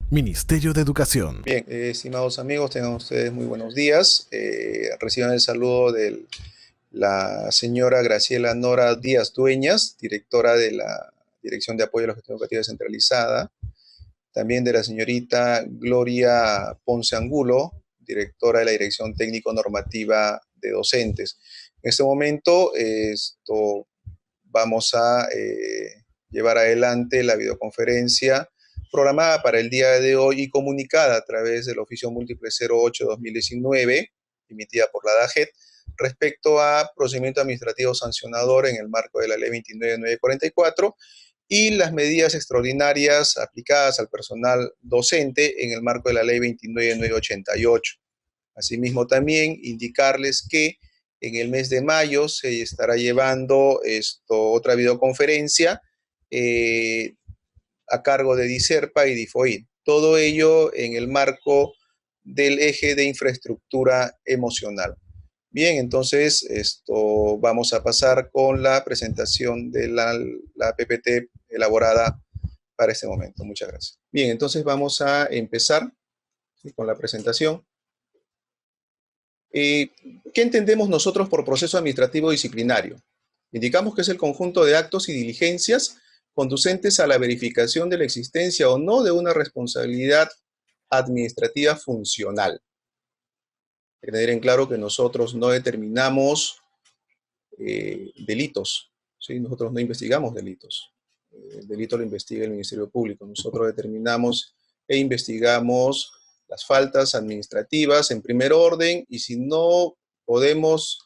Ministerio de Educación. Bien, estimados amigos, tengan ustedes muy buenos días. Reciban el saludo de la señora Graciela Nora Díaz Dueñas, directora de la Dirección de Apoyo a la Gestión Educativa Descentralizada. También de la señorita Gloria Ponce Angulo, directora de la Dirección Técnico Normativa de Docentes. En este momento, vamos a llevar adelante la videoconferencia programada para el día de hoy y comunicada a través del oficio múltiple 08-2019, emitida por la DAGET, respecto a procedimiento administrativo sancionador en el marco de la ley 29944 y las medidas extraordinarias aplicadas al personal docente en el marco de la ley 29988. Asimismo, también indicarles que en el mes de mayo se estará llevando otra videoconferencia a cargo de DICERPA y DIFOIN. Todo ello en el marco del eje de infraestructura emocional. Bien, entonces vamos a pasar con la presentación de la PPT elaborada para este momento. Muchas gracias. Bien, entonces vamos a empezar, ¿sí?, con la presentación. ¿Qué entendemos nosotros por proceso administrativo disciplinario? Indicamos que es el conjunto de actos y diligencias conducentes a la verificación de la existencia o no de una responsabilidad administrativa funcional. Hay que tener en claro que nosotros no determinamos delitos, ¿sí? Nosotros no investigamos delitos. El delito lo investiga el Ministerio Público. Nosotros determinamos e investigamos las faltas administrativas en primer orden, y si no podemos,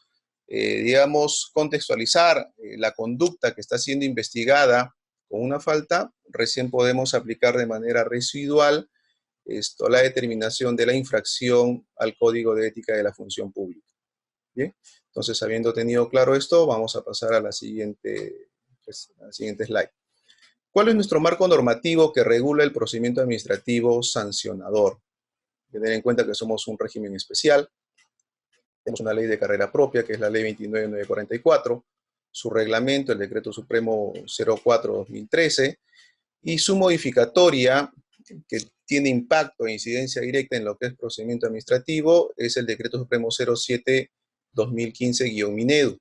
digamos, contextualizar la conducta que está siendo investigada con una falta, recién podemos aplicar de manera residual la determinación de la infracción al Código de Ética de la Función Pública. Bien, entonces, habiendo tenido claro esto, vamos a pasar a la siguiente slide. ¿Cuál es nuestro marco normativo que regula el procedimiento administrativo sancionador? Tener en cuenta que somos un régimen especial. Tenemos una ley de carrera propia, que es la ley 29944, su reglamento, el decreto supremo 04-2013, y su modificatoria, que tiene impacto e incidencia directa en lo que es procedimiento administrativo, es el decreto supremo 07-2015-MINEDU.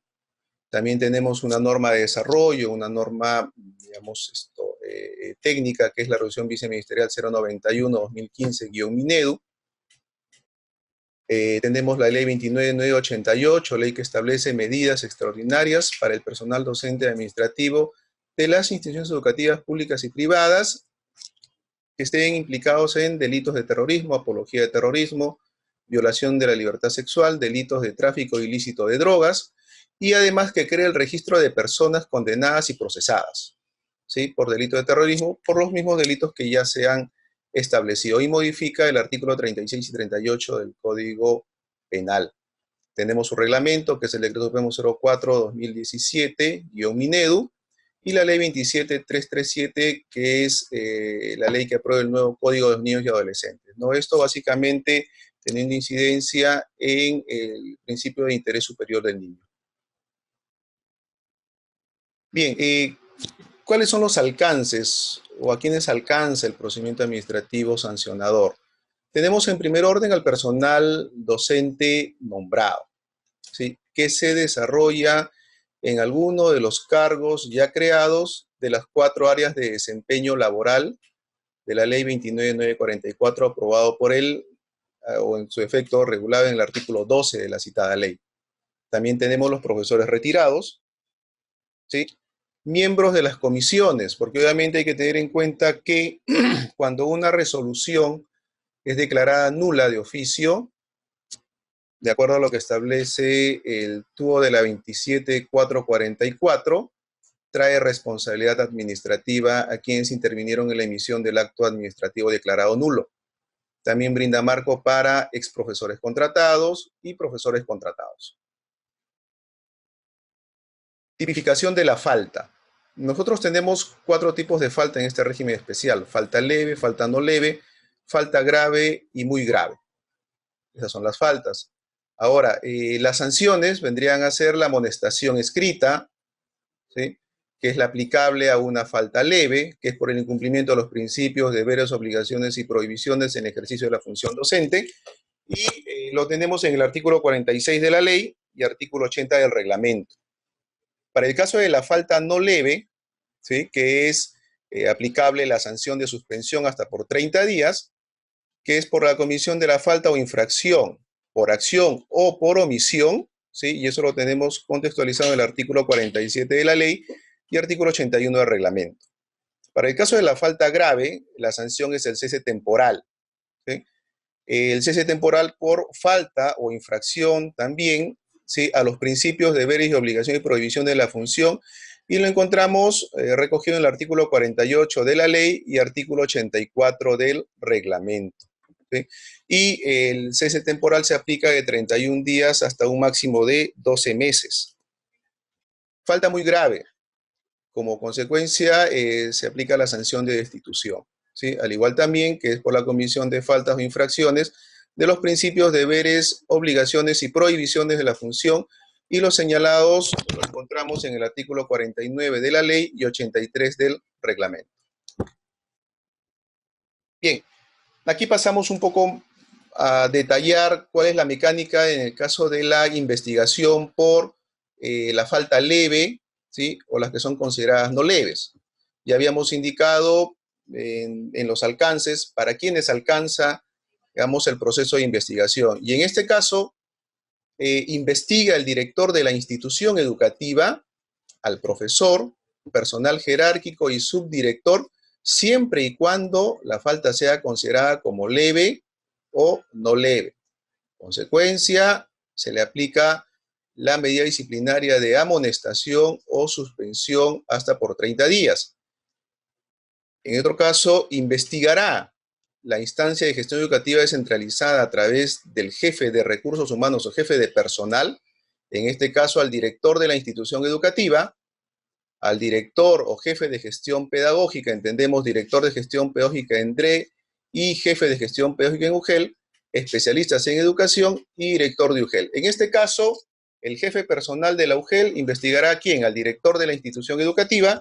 También tenemos una norma de desarrollo, una norma, digamos, técnica, que es la resolución viceministerial 091-2015-MINEDU. Tenemos la ley 29988, ley que establece medidas extraordinarias para el personal docente administrativo de las instituciones educativas públicas y privadas que estén implicados en delitos de terrorismo, apología de terrorismo, violación de la libertad sexual, delitos de tráfico ilícito de drogas, y además que cree el registro de personas condenadas y procesadas, ¿sí?, por delito de terrorismo, por los mismos delitos que ya se han establecido, y modifica el artículo 36 y 38 del Código Penal. Tenemos su reglamento, que es el decreto supremo 04-2017-MINEDU, y la ley 27337, que es la ley que aprueba el nuevo Código de los Niños y Adolescentes, ¿no? Esto básicamente teniendo incidencia en el principio de interés superior del niño. Bien, ¿cuáles son los alcances o a quiénes alcanza el procedimiento administrativo sancionador? Tenemos en primer orden al personal docente nombrado, ¿sí?, que se desarrolla en alguno de los cargos ya creados de las 4 áreas de desempeño laboral de la ley 29944, aprobado por él, o en su efecto regulado en el artículo 12 de la citada ley. También tenemos los profesores retirados, ¿sí?, miembros de las comisiones, porque obviamente hay que tener en cuenta que cuando una resolución es declarada nula de oficio, de acuerdo a lo que establece el TUO de la 27444, trae responsabilidad administrativa a quienes intervinieron en la emisión del acto administrativo declarado nulo. También brinda marco para exprofesores contratados y profesores contratados. Tipificación de la falta. Nosotros tenemos 4 tipos de falta en este régimen especial: falta leve, falta no leve, falta grave y muy grave. Esas son las faltas. Ahora, las sanciones vendrían a ser la amonestación escrita, ¿sí?, que es la aplicable a una falta leve, que es por el incumplimiento de los principios, deberes, obligaciones y prohibiciones en ejercicio de la función docente, y lo tenemos en el artículo 46 de la ley y artículo 80 del reglamento. Para el caso de la falta no leve, ¿sí?, que es aplicable la sanción de suspensión hasta por 30 días, que es por la comisión de la falta o infracción, por acción o por omisión, ¿sí?, y eso lo tenemos contextualizado en el artículo 47 de la ley y artículo 81 del reglamento. Para el caso de la falta grave, la sanción es el cese temporal, ¿sí? El cese temporal por falta o infracción también, ¿sí?, a los principios, deberes y obligaciones y prohibición de la función, y lo encontramos recogido en el artículo 48 de la ley y artículo 84 del reglamento, ¿sí? Y el cese temporal se aplica de 31 días hasta un máximo de 12 meses. Falta muy grave. Como consecuencia, se aplica la sanción de destitución, ¿sí? Al igual también que es por la comisión de faltas o infracciones de los principios, deberes, obligaciones y prohibiciones de la función, y los señalados los encontramos en el artículo 49 de la ley y 83 del reglamento. Bien, aquí pasamos un poco a detallar cuál es la mecánica en el caso de la investigación por la falta leve, ¿sí?, o las que son consideradas no leves. Ya habíamos indicado en los alcances para quienes alcanza, digamos, el proceso de investigación. Y en este caso, investiga el director de la institución educativa, al profesor, personal jerárquico y subdirector, siempre y cuando la falta sea considerada como leve o no leve. Consecuencia, se le aplica la medida disciplinaria de amonestación o suspensión hasta por 30 días. En otro caso, investigará la instancia de gestión educativa descentralizada a través del jefe de recursos humanos o jefe de personal, en este caso al director de la institución educativa, al director o jefe de gestión pedagógica, entendemos director de gestión pedagógica en DRE y jefe de gestión pedagógica en UGEL, especialistas en educación y director de UGEL. En este caso, el jefe personal de la UGEL investigará a quién, al director de la institución educativa,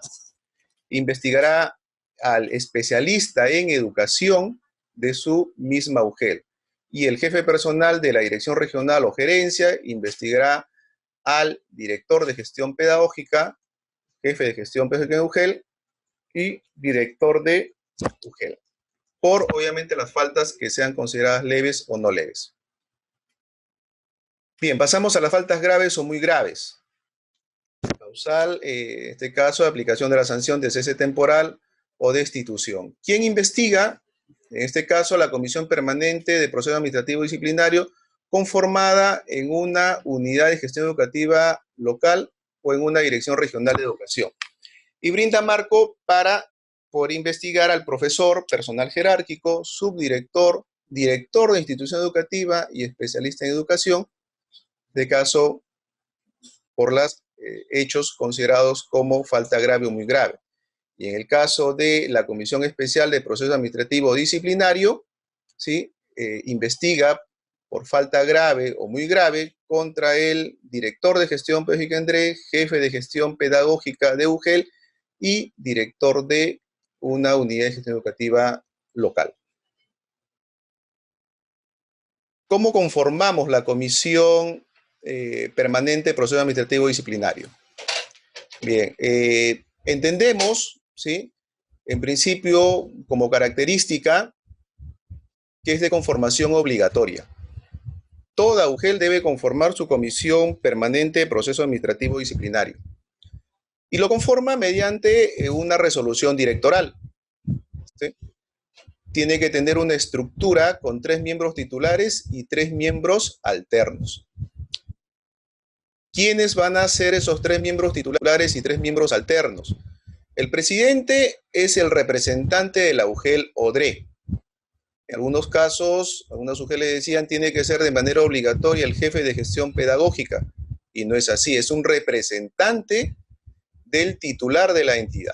investigará al especialista en educación de su misma UGEL, y el jefe personal de la dirección regional o gerencia investigará al director de gestión pedagógica, jefe de gestión pedagógica en UGEL y director de UGEL, por obviamente las faltas que sean consideradas leves o no leves. Bien, pasamos a las faltas graves o muy graves. Causal, en este caso, aplicación de la sanción de cese temporal o destitución. ¿Quién investiga? En este caso, la Comisión Permanente de Proceso Administrativo Disciplinario, conformada en una unidad de gestión educativa local o en una dirección regional de educación. Y brinda marco para poder investigar al profesor, personal jerárquico, subdirector, director de institución educativa y especialista en educación, de caso por los hechos considerados como falta grave o muy grave. Y en el caso de la Comisión Especial de Proceso Administrativo Disciplinario, ¿sí?, investiga por falta grave o muy grave contra el director de gestión pedagógica en DRE, jefe de gestión pedagógica de UGEL y director de una unidad de gestión educativa local. ¿Cómo conformamos la Comisión Permanente de Proceso Administrativo Disciplinario? Bien, entendemos, ¿sí?, en principio como característica que es de conformación obligatoria. Toda UGEL debe conformar su Comisión Permanente de Proceso Administrativo Disciplinario. Y lo conforma mediante una resolución directoral, ¿sí? Tiene que tener una estructura con 3 miembros titulares y 3 miembros alternos. ¿Quiénes van a ser esos 3 miembros titulares y 3 miembros alternos? El presidente es el representante de la UGEL o DRE. En algunos casos, algunas UGEL le decían, tiene que ser de manera obligatoria el jefe de gestión pedagógica. Y no es así, es un representante del titular de la entidad.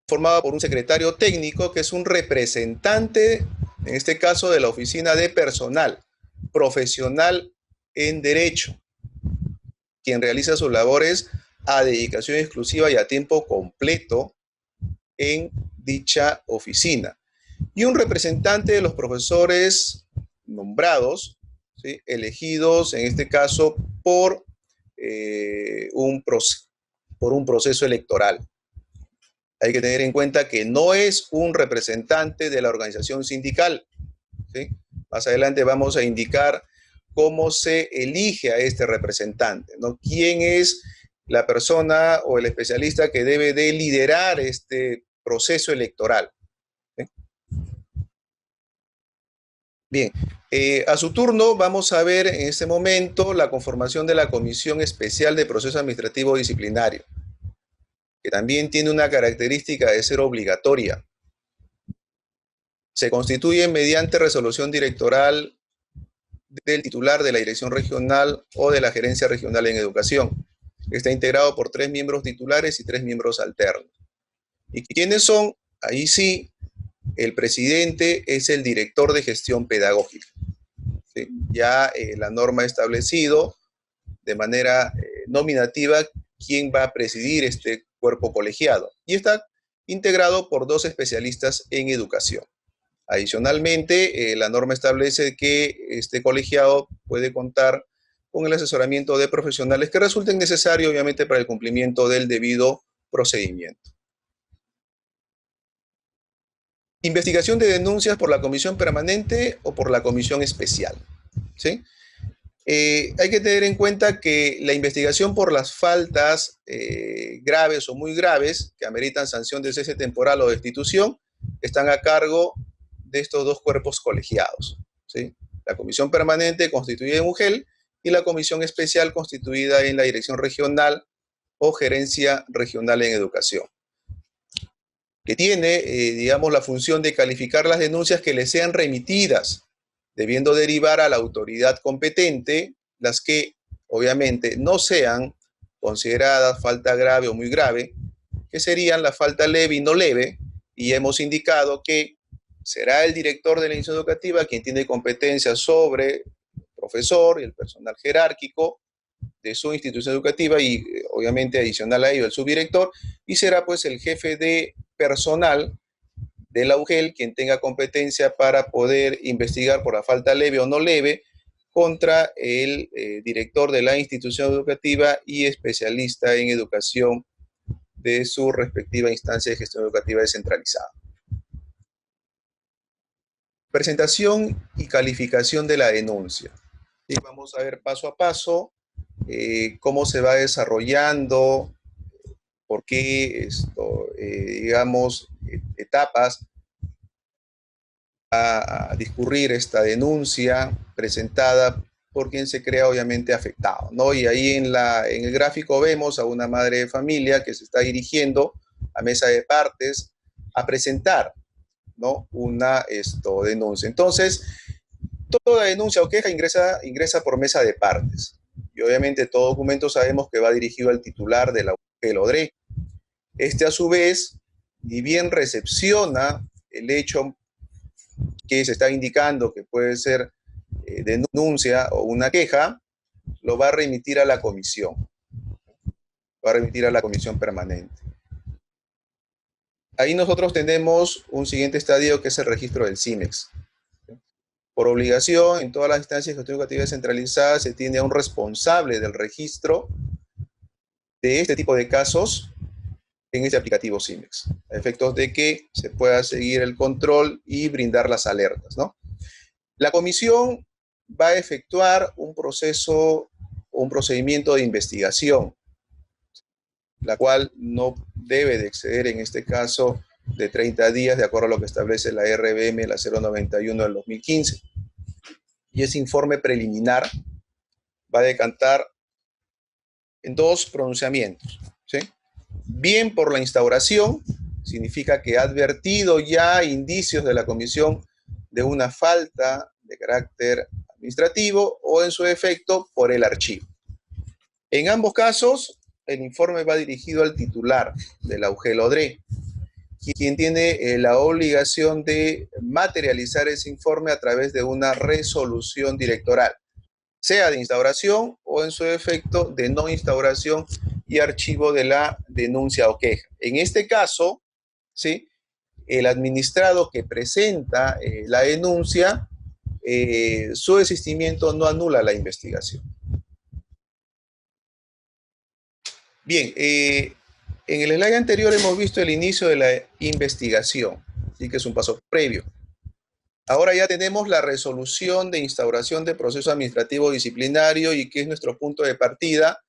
Formada por un secretario técnico que es un representante, en este caso, de la oficina de personal, profesional en derecho, quien realiza sus labores a dedicación exclusiva y a tiempo completo en dicha oficina. Y un representante de los profesores nombrados, ¿sí?, elegidos en este caso por un proceso electoral. Hay que tener en cuenta que no es un representante de la organización sindical, ¿sí? Más adelante vamos a indicar cómo se elige a este representante, ¿no? ¿Quién es la persona o el especialista que debe de liderar este proceso electoral? ¿Sí? Bien, a su turno vamos a ver en este momento la conformación de la Comisión Especial de Proceso Administrativo Disciplinario, que también tiene una característica de ser obligatoria. Se constituye mediante resolución directoral del titular de la Dirección Regional o de la Gerencia Regional en Educación. Está integrado por 3 miembros titulares y 3 miembros alternos. ¿Y quiénes son? Ahí sí, el presidente es el director de gestión pedagógica. ¿Sí? Ya la norma ha establecido de manera nominativa quién va a presidir este cuerpo colegiado. Y está integrado por 2 especialistas en educación. Adicionalmente, la norma establece que este colegiado puede contar con el asesoramiento de profesionales que resulten necesarios, obviamente, para el cumplimiento del debido procedimiento. Investigación de denuncias por la comisión permanente o por la comisión especial, ¿sí? Hay que tener en cuenta que la investigación por las faltas graves o muy graves que ameritan sanción de cese temporal o destitución están a cargo de estos 2 cuerpos colegiados, ¿sí? La comisión permanente constituida en UGEL y la comisión especial constituida en la Dirección Regional o Gerencia Regional en Educación, que tiene, digamos, la función de calificar las denuncias que le sean remitidas, debiendo derivar a la autoridad competente las que, obviamente, no sean consideradas falta grave o muy grave, que serían la falta leve y no leve, y hemos indicado que será el director de la institución educativa quien tiene competencia sobre el profesor y el personal jerárquico de su institución educativa y obviamente adicional a ello el subdirector, y será pues el jefe de personal de la UGEL quien tenga competencia para poder investigar por la falta leve o no leve contra el director de la institución educativa y especialista en educación de su respectiva instancia de gestión educativa descentralizada. Presentación y calificación de la denuncia. Y vamos a ver paso a paso cómo se va desarrollando, por qué digamos, etapas a discurrir esta denuncia presentada por quien se crea obviamente afectado, ¿no? Y ahí en el gráfico vemos a una madre de familia que se está dirigiendo a mesa de partes a presentar, ¿no?, una denuncia. Entonces, toda denuncia o queja ingresa por mesa de partes. Y obviamente todo documento sabemos que va dirigido al titular de la UGEL-ODRE. Este a su vez, ni bien recepciona el hecho que se está indicando que puede ser denuncia o una queja, lo va a remitir a la comisión. Va a remitir a la comisión permanente. Ahí nosotros tenemos un siguiente estadio que es el registro del CIMEX. Por obligación, en todas las instancias de gestión educativa descentralizada se tiene a un responsable del registro de este tipo de casos en este aplicativo CIMEX, a efectos de que se pueda seguir el control y brindar las alertas, ¿no? La comisión va a efectuar un procedimiento de investigación, la cual no debe de exceder en este caso de 30 días, de acuerdo a lo que establece la RBM, la 091 del 2015. Y ese informe preliminar va a decantar en 2 pronunciamientos, ¿sí? Bien por la instauración, significa que ha advertido ya indicios de la comisión de una falta de carácter administrativo, o en su efecto por el archivo. En ambos casos, el informe va dirigido al titular de la UGEL-ODRE, quien tiene la obligación de materializar ese informe a través de una resolución directoral, sea de instauración o en su efecto de no instauración y archivo de la denuncia o queja. En este caso, ¿sí?, el administrado que presenta la denuncia, su desistimiento no anula la investigación. Bien, en el slide anterior hemos visto el inicio de la investigación, así que es un paso previo. Ahora ya tenemos la resolución de instauración de proceso administrativo disciplinario y que es nuestro punto de partida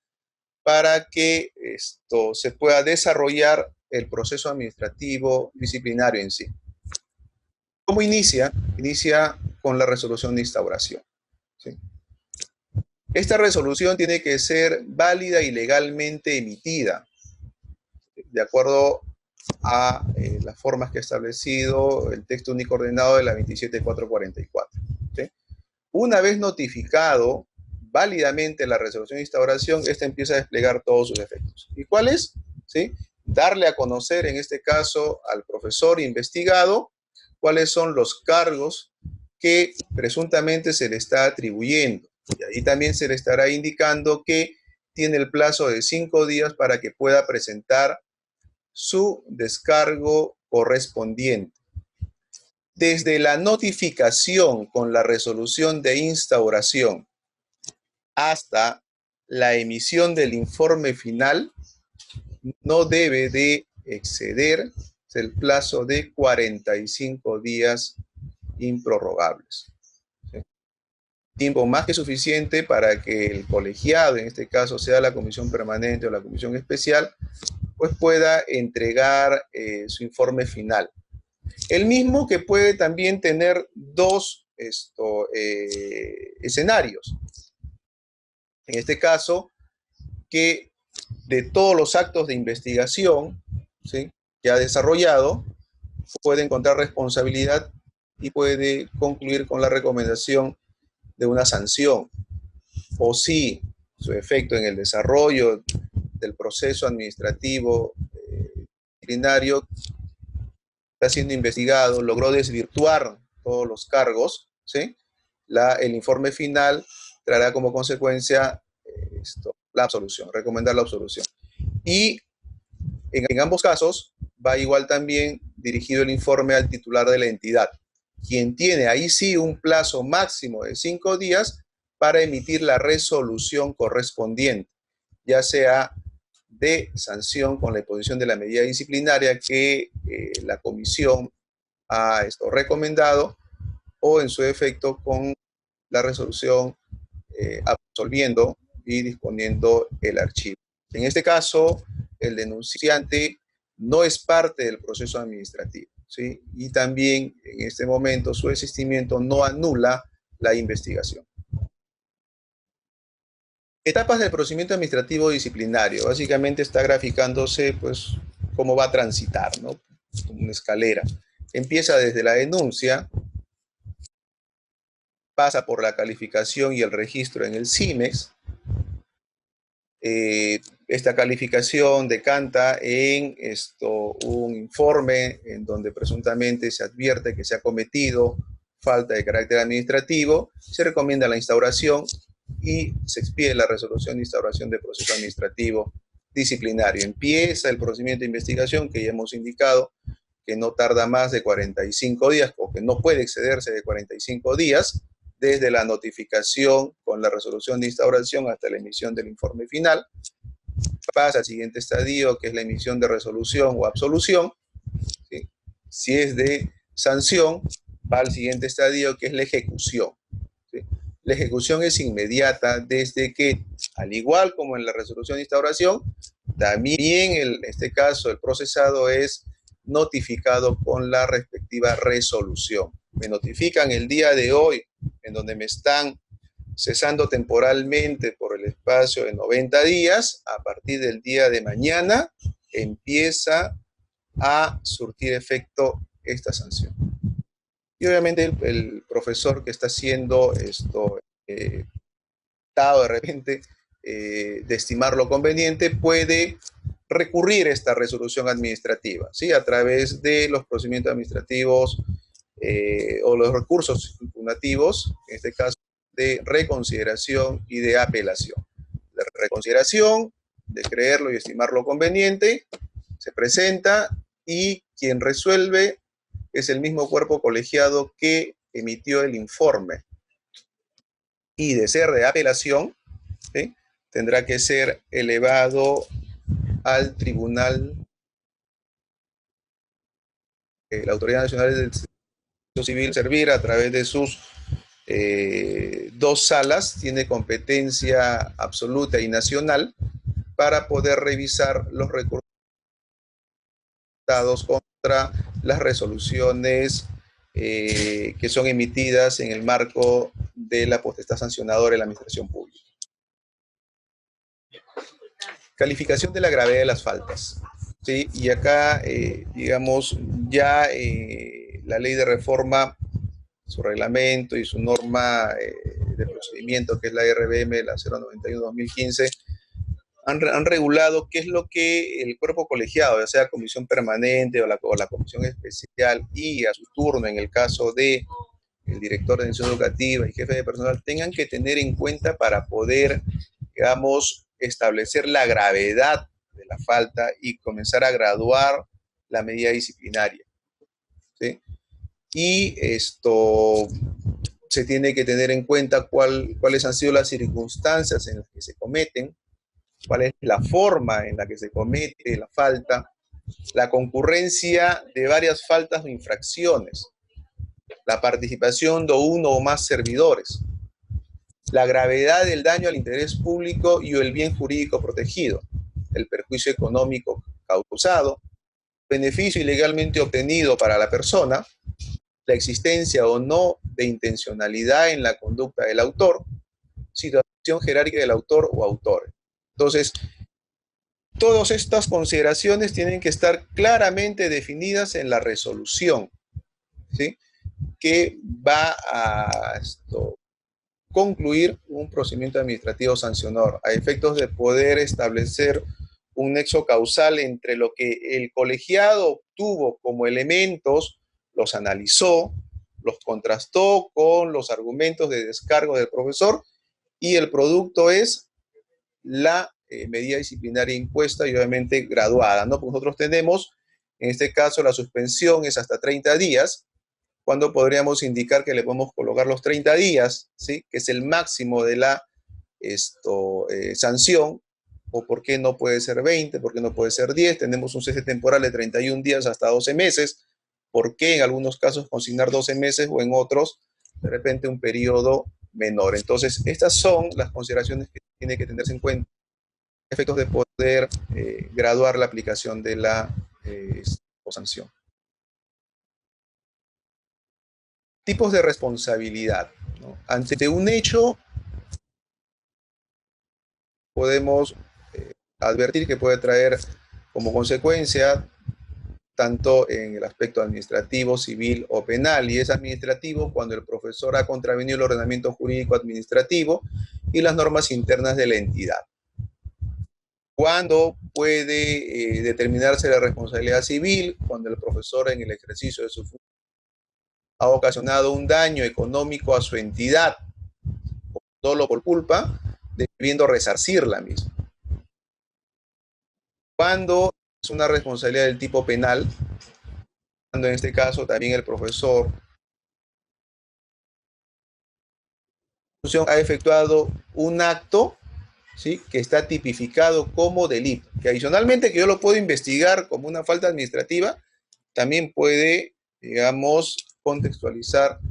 para que esto se pueda desarrollar el proceso administrativo disciplinario en sí. ¿Cómo inicia? Inicia con la resolución de instauración, ¿sí? Esta resolución tiene que ser válida y legalmente emitida, de acuerdo a las formas que ha establecido el texto único ordenado de la 27444. ¿Sí? Una vez notificado válidamente la resolución de instauración, esta empieza a desplegar todos sus efectos. ¿Y cuáles? ¿Sí? Darle a conocer, en este caso, al profesor investigado, cuáles son los cargos que presuntamente se le está atribuyendo. Y ahí también se le estará indicando que tiene el plazo de 5 días para que pueda presentar su descargo correspondiente. Desde la notificación con la resolución de instauración hasta la emisión del informe final, no debe de exceder el plazo de 45 días improrrogables. ¿Sí? Tiempo más que suficiente para que el colegiado, en este caso sea la comisión permanente o la comisión especial, pues pueda entregar su informe final. El mismo que puede también tener dos escenarios. En este caso, que de todos los actos de investigación, ¿sí?, que ha desarrollado, puede encontrar responsabilidad y puede concluir con la recomendación de una sanción. O si su efecto en el desarrollo del proceso administrativo disciplinario está siendo investigado, logró desvirtuar todos los cargos, ¿sí?, el informe final traerá como consecuencia la absolución, recomendar la absolución. Y en ambos casos va igual también dirigido el informe al titular de la entidad, quien tiene ahí sí un plazo máximo de 5 días para emitir la resolución correspondiente, ya sea de sanción con la imposición de la medida disciplinaria que la comisión ha recomendado, o en su efecto con la resolución absolviendo y disponiendo el archivo. En este caso, el denunciante no es parte del proceso administrativo, ¿sí? Y también en este momento su desistimiento no anula la investigación. Etapas del procedimiento administrativo disciplinario. Básicamente está graficándose pues cómo va a transitar, ¿no? Como una escalera. Empieza desde la denuncia, pasa por la calificación y el registro en el CIMEX. Esta calificación decanta en un informe en donde presuntamente se advierte que se ha cometido falta de carácter administrativo, se recomienda la instauración y se expide la resolución de instauración de proceso administrativo disciplinario. Empieza el procedimiento de investigación que ya hemos indicado que no tarda más de 45 días o que no puede excederse de 45 días desde la notificación con la resolución de instauración hasta la emisión del informe final. Pasa al siguiente estadio, que es la emisión de resolución o absolución, ¿sí? Si es de sanción, va al siguiente estadio, que es la ejecución, ¿sí? La ejecución es inmediata desde que, al igual como en la resolución de instauración, también en este caso el procesado es notificado con la respectiva resolución. Me notifican el día de hoy, en donde me están cesando temporalmente por el espacio de 90 días, a partir del día de mañana empieza a surtir efecto esta sanción. Y obviamente el profesor que está haciendo dado de repente de estimar lo conveniente, puede recurrir a esta resolución administrativa, ¿sí?, a través de los procedimientos administrativos o los recursos impugnativos, en este caso de reconsideración y de apelación. La reconsideración de creerlo y estimarlo conveniente, se presenta y quien resuelve es el mismo cuerpo colegiado que emitió el informe. Y de ser de apelación, ¿sí?, tendrá que ser elevado al tribunal, la Autoridad Nacional del Servicio Civil servir a través de sus dos salas, tiene competencia absoluta y nacional para poder revisar los recursos contra las resoluciones que son emitidas en el marco de la potestad sancionadora de la administración pública. Calificación de la gravedad de las faltas. ¿Sí? Y acá, digamos, ya la ley de reforma, su reglamento y su norma de procedimiento, que es la RBM, la 091-2015, han regulado qué es lo que el cuerpo colegiado, ya sea comisión permanente o la comisión especial, y a su turno, en el caso de el director de administración educativa y jefe de personal, tengan que tener en cuenta para poder, digamos, establecer la gravedad de la falta y comenzar a graduar la medida disciplinaria, ¿sí? Y esto se tiene que tener en cuenta cuáles han sido las circunstancias en las que se cometen, cuál es la forma en la que se comete la falta, la concurrencia de varias faltas o infracciones, la participación de uno o más servidores, la gravedad del daño al interés público y el bien jurídico protegido, el perjuicio económico causado, beneficio ilegalmente obtenido para la persona, la existencia o no de intencionalidad en la conducta del autor, situación jerárquica del autor o autores. Entonces, todas estas consideraciones tienen que estar claramente definidas en la resolución, ¿sí?, que va a concluir un procedimiento administrativo sancionador a efectos de poder establecer un nexo causal entre lo que el colegiado obtuvo como elementos, los analizó, los contrastó con los argumentos de descargo del profesor, y el producto es la medida disciplinaria impuesta y obviamente graduada, ¿no? Porque nosotros tenemos, en este caso, la suspensión es hasta 30 días, cuando podríamos indicar que le podemos colocar los 30 días, ¿sí?, que es el máximo de la sanción, o por qué no puede ser 20, por qué no puede ser 10, tenemos un cese temporal de 31 días hasta 12 meses, ¿por qué en algunos casos consignar 12 meses o en otros de repente un periodo menor? Entonces, estas son las consideraciones que tiene que tenerse en cuenta a efectos de poder graduar la aplicación de la sanción. Tipos de responsabilidad, ¿no? Ante un hecho, podemos advertir que puede traer como consecuencia tanto en el aspecto administrativo, civil o penal, y es administrativo cuando el profesor ha contravenido el ordenamiento jurídico administrativo y las normas internas de la entidad. ¿Cuándo puede determinarse la responsabilidad civil? Cuando el profesor, en el ejercicio de su función, ha ocasionado un daño económico a su entidad, solo por culpa, debiendo resarcir la misma. Cuando es una responsabilidad del tipo penal, cuando en este caso también el profesor ha efectuado un acto, ¿sí?, que está tipificado como delito, que adicionalmente que yo lo puedo investigar como una falta administrativa, también puede, digamos, contextualizar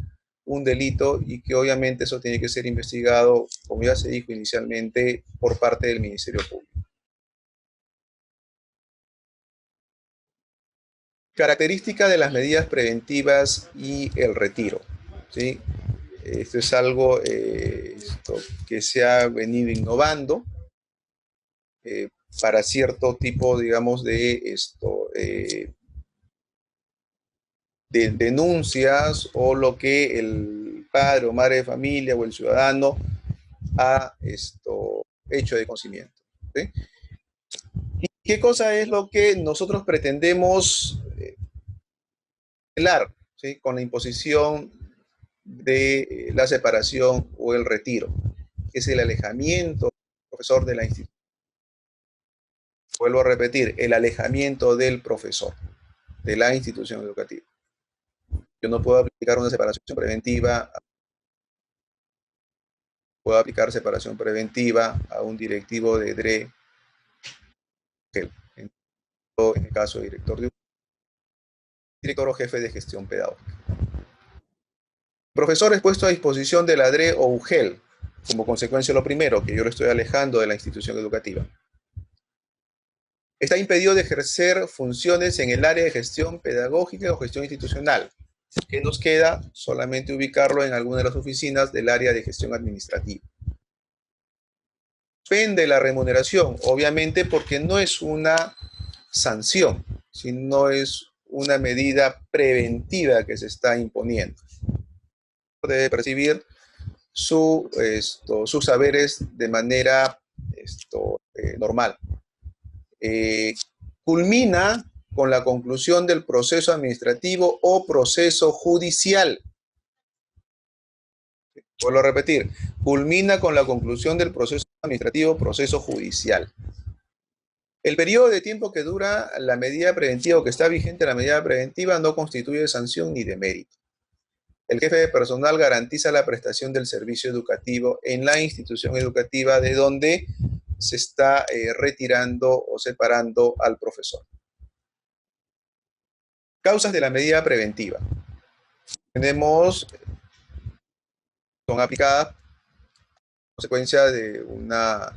un delito, y que obviamente eso tiene que ser investigado, como ya se dijo inicialmente, por parte del Ministerio Público. Característica de las medidas preventivas y el retiro, ¿sí? Esto es algo que se ha venido innovando para cierto tipo, digamos, de denuncias, o lo que el padre o madre de familia o el ciudadano ha hecho de conocimiento, ¿sí? ¿Y qué cosa es lo que nosotros pretendemos velar, ¿sí?, con la imposición de la separación o el retiro? Es el alejamiento del profesor de la institución. Vuelvo a repetir, el alejamiento del profesor de la institución educativa. Yo no puedo aplicar una separación preventiva, puedo aplicar separación preventiva a un directivo de DRE, en el caso de director o jefe de gestión pedagógica. El profesor es puesto a disposición de la DRE o UGEL, como consecuencia de lo primero, que yo lo estoy alejando de la institución educativa. Está impedido de ejercer funciones en el área de gestión pedagógica o gestión institucional. ¿Qué nos queda? Solamente ubicarlo en alguna de las oficinas del área de gestión administrativa. Depende de la remuneración, obviamente porque no es una sanción, sino es una medida preventiva que se está imponiendo. Debe percibir sus saberes de manera normal. Culmina con la conclusión del proceso administrativo o proceso judicial. Vuelvo a repetir, culmina con la conclusión del proceso administrativo o proceso judicial. El periodo de tiempo que dura la medida preventiva o que está vigente la medida preventiva no constituye sanción ni demérito. El jefe de personal garantiza la prestación del servicio educativo en la institución educativa de donde se está retirando o separando al profesor. Causas de la medida preventiva. Son aplicadas a consecuencia de una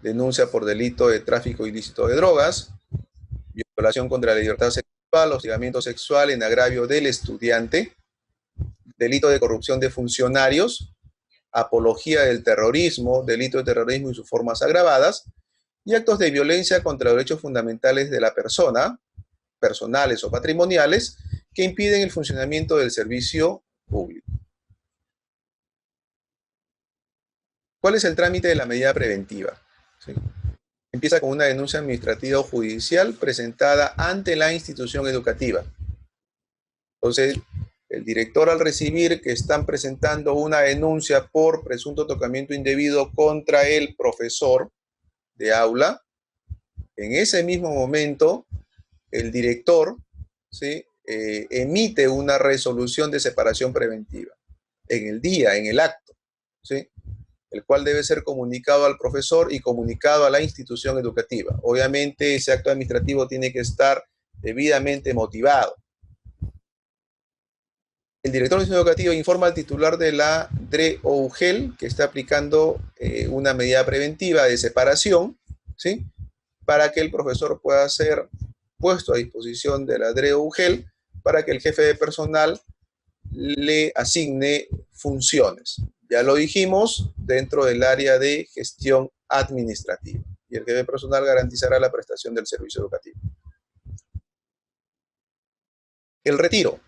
denuncia por delito de tráfico ilícito de drogas, violación contra la libertad sexual, hostigamiento sexual en agravio del estudiante, delito de corrupción de funcionarios, apología del terrorismo, delito de terrorismo y sus formas agravadas, y actos de violencia contra los derechos fundamentales de la persona, personales o patrimoniales, que impiden el funcionamiento del servicio público. ¿Cuál es el trámite de la medida preventiva? ¿Sí? Empieza con una denuncia administrativa o judicial presentada ante la institución educativa. Entonces, el director, al recibir que están presentando una denuncia por presunto tocamiento indebido contra el profesor de aula, en ese mismo momento, el director, ¿sí?, emite una resolución de separación preventiva en el día, en el acto, ¿sí?, el cual debe ser comunicado al profesor y comunicado a la institución educativa. Obviamente, ese acto administrativo tiene que estar debidamente motivado. El director de la institución educativa informa al titular de la DRE o UGEL que está aplicando una medida preventiva de separación, ¿sí?, para que el profesor pueda ser puesto a disposición de la DRE o UGEL para que el jefe de personal le asigne funciones. Ya lo dijimos, dentro del área de gestión administrativa. Y el jefe de personal garantizará la prestación del servicio educativo. El retiro.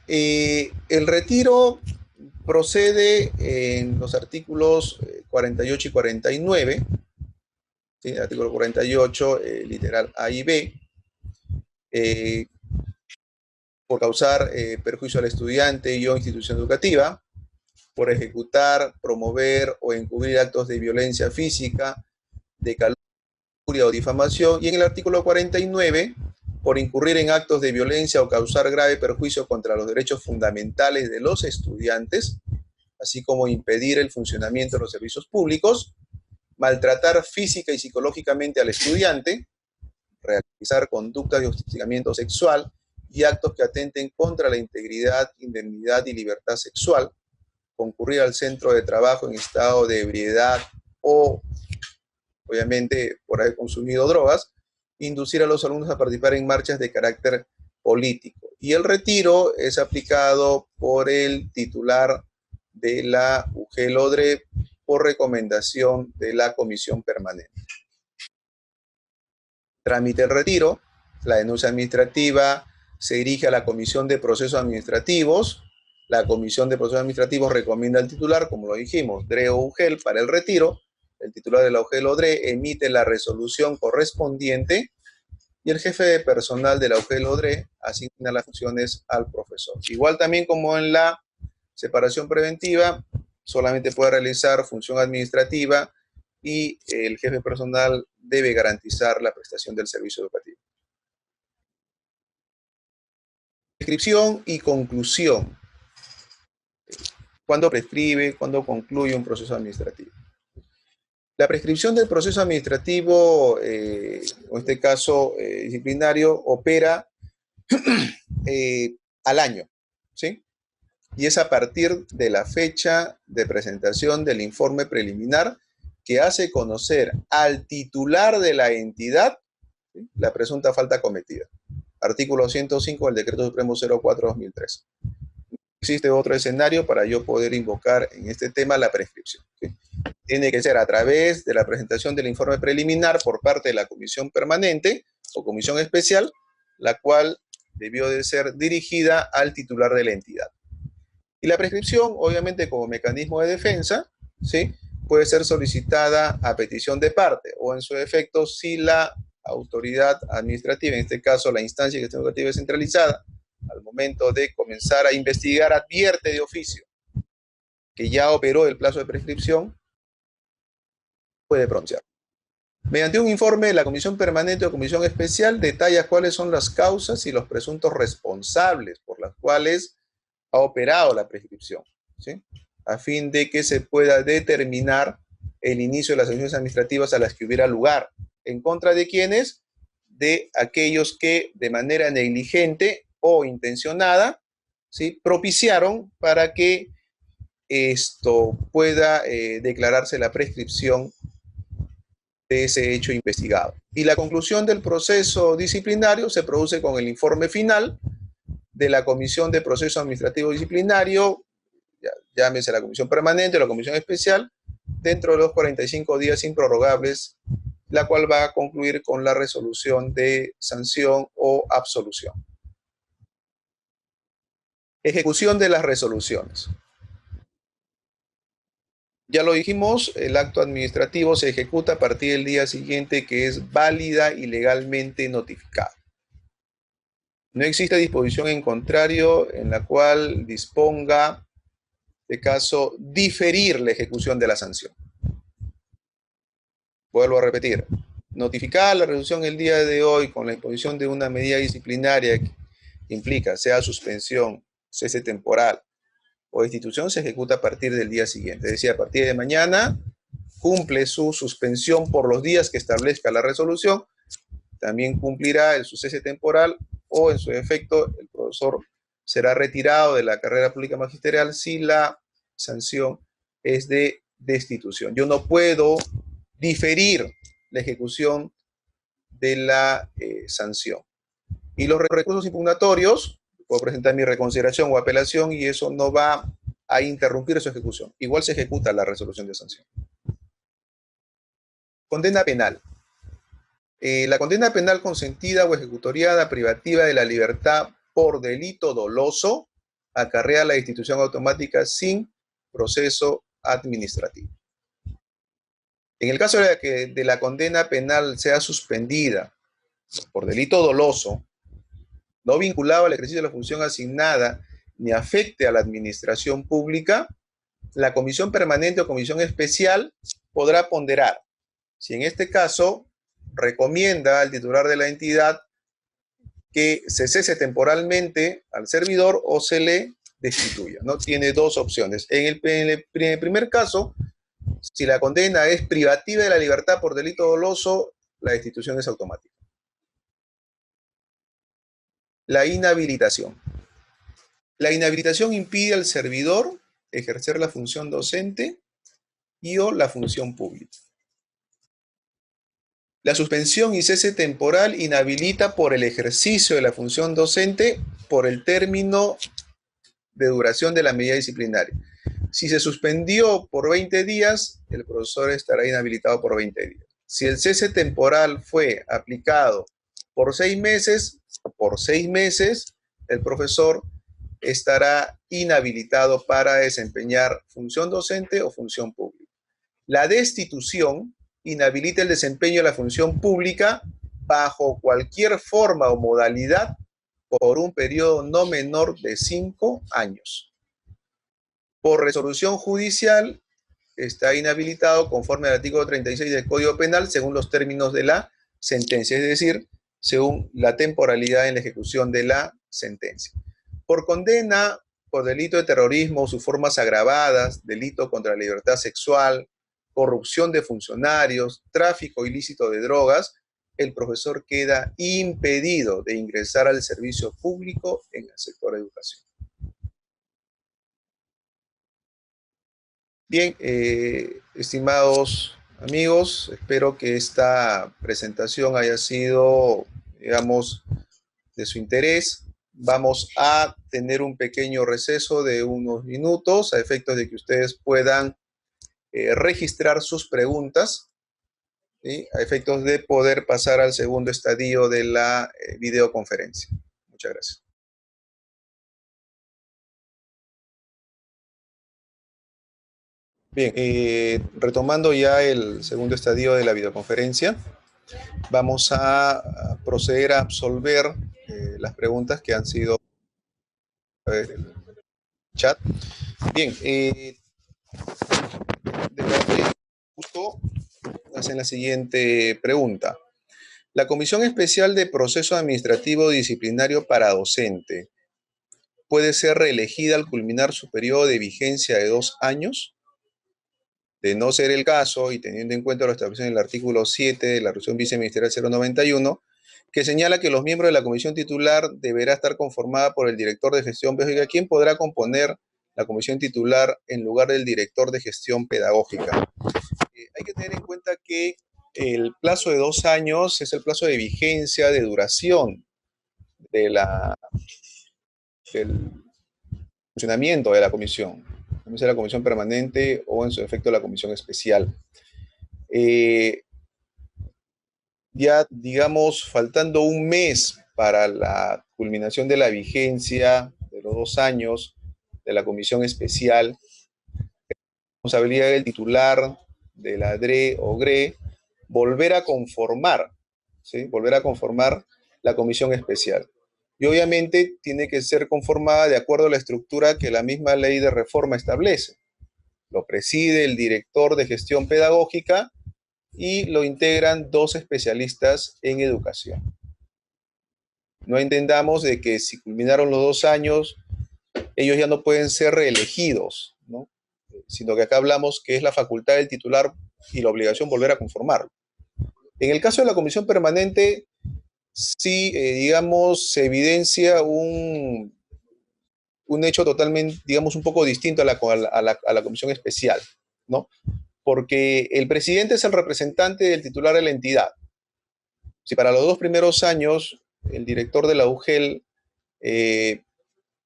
El retiro procede en los artículos 48 y 49. ¿Sí? El artículo 48, literal A y B. Por causar perjuicio al estudiante y o institución educativa, por ejecutar, promover o encubrir actos de violencia física, de calumnia o difamación, y en el artículo 49, por incurrir en actos de violencia o causar grave perjuicio contra los derechos fundamentales de los estudiantes, así como impedir el funcionamiento de los servicios públicos, maltratar física y psicológicamente al estudiante, realizar conductas de hostigamiento sexual y actos que atenten contra la integridad, indemnidad y libertad sexual, concurrir al centro de trabajo en estado de ebriedad o, obviamente, por haber consumido drogas, inducir a los alumnos a participar en marchas de carácter político. Y el retiro es aplicado por el titular de la UGEL-ODRE por recomendación de la Comisión Permanente. Trámite el retiro. La denuncia administrativa se dirige a la Comisión de Procesos Administrativos. La Comisión de Procesos Administrativos recomienda al titular, como lo dijimos, DRE o UGEL para el retiro. El titular de la UGEL o DRE emite la resolución correspondiente y el jefe de personal de la UGEL o DRE asigna las funciones al profesor. Igual también como en la separación preventiva, solamente puede realizar función administrativa y el jefe personal debe garantizar la prestación del servicio educativo. Prescripción y conclusión. ¿Cuándo prescribe? ¿Cuándo concluye un proceso administrativo? La prescripción del proceso administrativo, en este caso disciplinario, opera al año, ¿sí? Y es a partir de la fecha de presentación del informe preliminar que hace conocer al titular de la entidad, ¿sí?, la presunta falta cometida. Artículo 105 del Decreto Supremo 04/2003. Existe otro escenario para yo poder invocar en este tema la prescripción, ¿sí? Tiene que ser a través de la presentación del informe preliminar por parte de la comisión permanente o comisión especial, la cual debió de ser dirigida al titular de la entidad. Y la prescripción, obviamente, como mecanismo de defensa, ¿sí?, puede ser solicitada a petición de parte o, en su efecto, si la autoridad administrativa, en este caso la instancia educativa descentralizada, al momento de comenzar a investigar, advierte de oficio que ya operó el plazo de prescripción, puede pronunciar. Mediante un informe, la comisión permanente o comisión especial detalla cuáles son las causas y los presuntos responsables por las cuales ha operado la prescripción, ¿sí?, a fin de que se pueda determinar el inicio de las acciones administrativas a las que hubiera lugar. ¿En contra de quiénes? De aquellos que de manera negligente o intencionada, ¿sí?, propiciaron para que esto pueda declararse la prescripción de ese hecho investigado. Y la conclusión del proceso disciplinario se produce con el informe final de la Comisión de Proceso Administrativo Disciplinario, llámese la Comisión Permanente o la Comisión Especial, dentro de los 45 días improrrogables, la cual va a concluir con la resolución de sanción o absolución. Ejecución de las resoluciones. Ya lo dijimos, el acto administrativo se ejecuta a partir del día siguiente que es válida y legalmente notificado. No existe disposición en contrario en la cual disponga de caso diferir la ejecución de la sanción. Vuelvo a repetir, notificada la resolución el día de hoy con la imposición de una medida disciplinaria que implica sea suspensión, cese temporal o destitución, se ejecuta a partir del día siguiente. Es decir, a partir de mañana cumple su suspensión por los días que establezca la resolución, también cumplirá el su cese temporal o, en su efecto, el profesor será retirado de la carrera pública magisterial si la sanción es de destitución. Yo no puedo diferir la ejecución de la sanción. Y los recursos impugnatorios, puedo presentar mi reconsideración o apelación y eso no va a interrumpir su ejecución. Igual se ejecuta la resolución de sanción. Condena penal. La condena penal consentida o ejecutoriada privativa de la libertad por delito doloso acarrea la destitución automática sin proceso administrativo. En el caso de que de la condena penal sea suspendida por delito doloso, no vinculado al ejercicio de la función asignada, ni afecte a la administración pública, la comisión permanente o comisión especial podrá ponderar si en este caso recomienda al titular de la entidad que se cese temporalmente al servidor o se le destituya, ¿no? Tiene dos opciones. En el primer caso, si la condena es privativa de la libertad por delito doloso, la destitución es automática. La inhabilitación. La inhabilitación impide al servidor ejercer la función docente y o la función pública. La suspensión y cese temporal inhabilita por el ejercicio de la función docente por el término de duración de la medida disciplinaria. Si se suspendió por 20 días, el profesor estará inhabilitado por 20 días. Si el cese temporal fue aplicado por 6 meses, el profesor estará inhabilitado para desempeñar función docente o función pública. La destitución inhabilita el desempeño de la función pública bajo cualquier forma o modalidad por un periodo no menor de 5 años. Por resolución judicial, está inhabilitado conforme al artículo 36 del Código Penal según los términos de la sentencia, es decir, según la temporalidad en la ejecución de la sentencia. Por condena por delito de terrorismo o sus formas agravadas, delito contra la libertad sexual, corrupción de funcionarios, tráfico ilícito de drogas, el profesor queda impedido de ingresar al servicio público en el sector de educación. Bien, estimados amigos, espero que esta presentación haya sido, digamos, de su interés. Vamos a tener un pequeño receso de unos minutos a efectos de que ustedes puedan registrar sus preguntas, ¿sí? A efectos de poder pasar al segundo estadio de la videoconferencia. Muchas gracias. Bien, retomando ya el segundo estadio de la videoconferencia, vamos a proceder a absolver las preguntas que han sido del chat. Bien, de justo hacen la siguiente pregunta. La Comisión Especial de Proceso Administrativo Disciplinario para Docente puede ser reelegida al culminar su periodo de vigencia de 2 años. De no ser el caso, y teniendo en cuenta lo establecido en el artículo 7 de la Resolución Viceministerial 091, que señala que los miembros de la comisión titular deberá estar conformada por el director de gestión pedagógica, quien podrá componer la comisión titular en lugar del director de gestión pedagógica. Hay que tener en cuenta que el plazo de 2 años es el plazo de vigencia, de duración de del funcionamiento de la comisión, de la comisión permanente o en su efecto la comisión especial. Ya, digamos, faltando un mes para la culminación de la vigencia de los 2 años de la comisión especial, responsabilidad del titular de la DRE o GRE volver a conformar, ¿sí? Volver a conformar la comisión especial. Y obviamente tiene que ser conformada de acuerdo a la estructura que la misma ley de reforma establece. Lo preside el director de gestión pedagógica y lo integran 2 especialistas en educación. No entendamos de que si culminaron los 2 años, ellos ya no pueden ser reelegidos, ¿no? Sino que acá hablamos que es la facultad del titular y la obligación volver a conformarlo. En el caso de la comisión permanente, sí, digamos, se evidencia un hecho totalmente, digamos, un poco distinto a la comisión especial, ¿no? Porque el presidente es el representante del titular de la entidad. Si para los 2 primeros años el director de la UGEL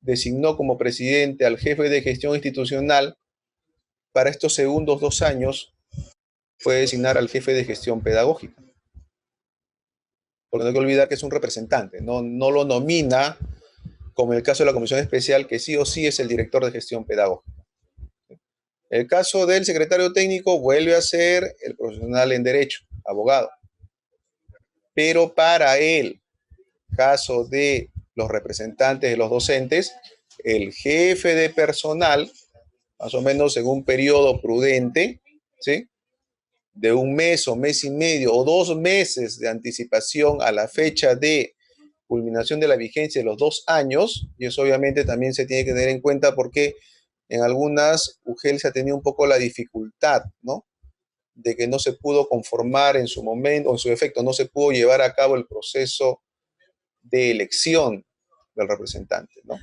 designó como presidente al jefe de gestión institucional, para estos segundos 2 años puede designar al jefe de gestión pedagógica. Porque no hay que olvidar que es un representante, no lo nomina, como en el caso de la comisión especial, que sí o sí es el director de gestión pedagógica. El caso del secretario técnico vuelve a ser el profesional en derecho, abogado. Pero para el caso de los representantes de los docentes, el jefe de personal, más o menos en un periodo prudente, ¿sí? De un mes o mes y medio o 2 meses de anticipación a la fecha de culminación de la vigencia de los 2 años, y eso obviamente también se tiene que tener en cuenta porque en algunas UGEL se ha tenido un poco la dificultad, ¿no? De que no se pudo conformar en su momento, o en su efecto, no se pudo llevar a cabo el proceso de elección del representante, ¿no?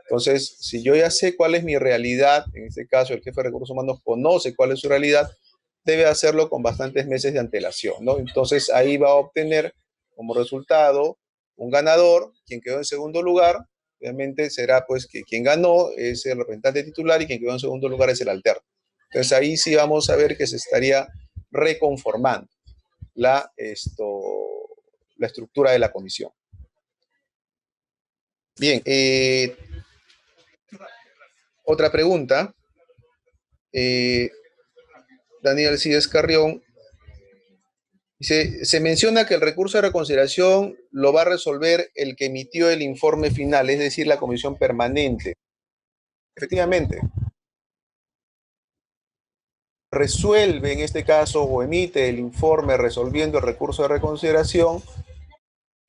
Entonces, si yo ya sé cuál es mi realidad, en este caso el jefe de recursos humanos conoce cuál es su realidad, debe hacerlo con bastantes meses de antelación, ¿no? Entonces ahí va a obtener como resultado un ganador, quien quedó en segundo lugar, obviamente será pues que quien ganó es el representante titular y quien quedó en segundo lugar es el alterno. Entonces ahí sí vamos a ver que se estaría reconformando la estructura de la comisión. Bien, otra pregunta. Daniel Cides Carrión dice, se menciona que el recurso de reconsideración lo va a resolver el que emitió el informe final, es decir, la comisión permanente. Efectivamente, resuelve en este caso o emite el informe resolviendo el recurso de reconsideración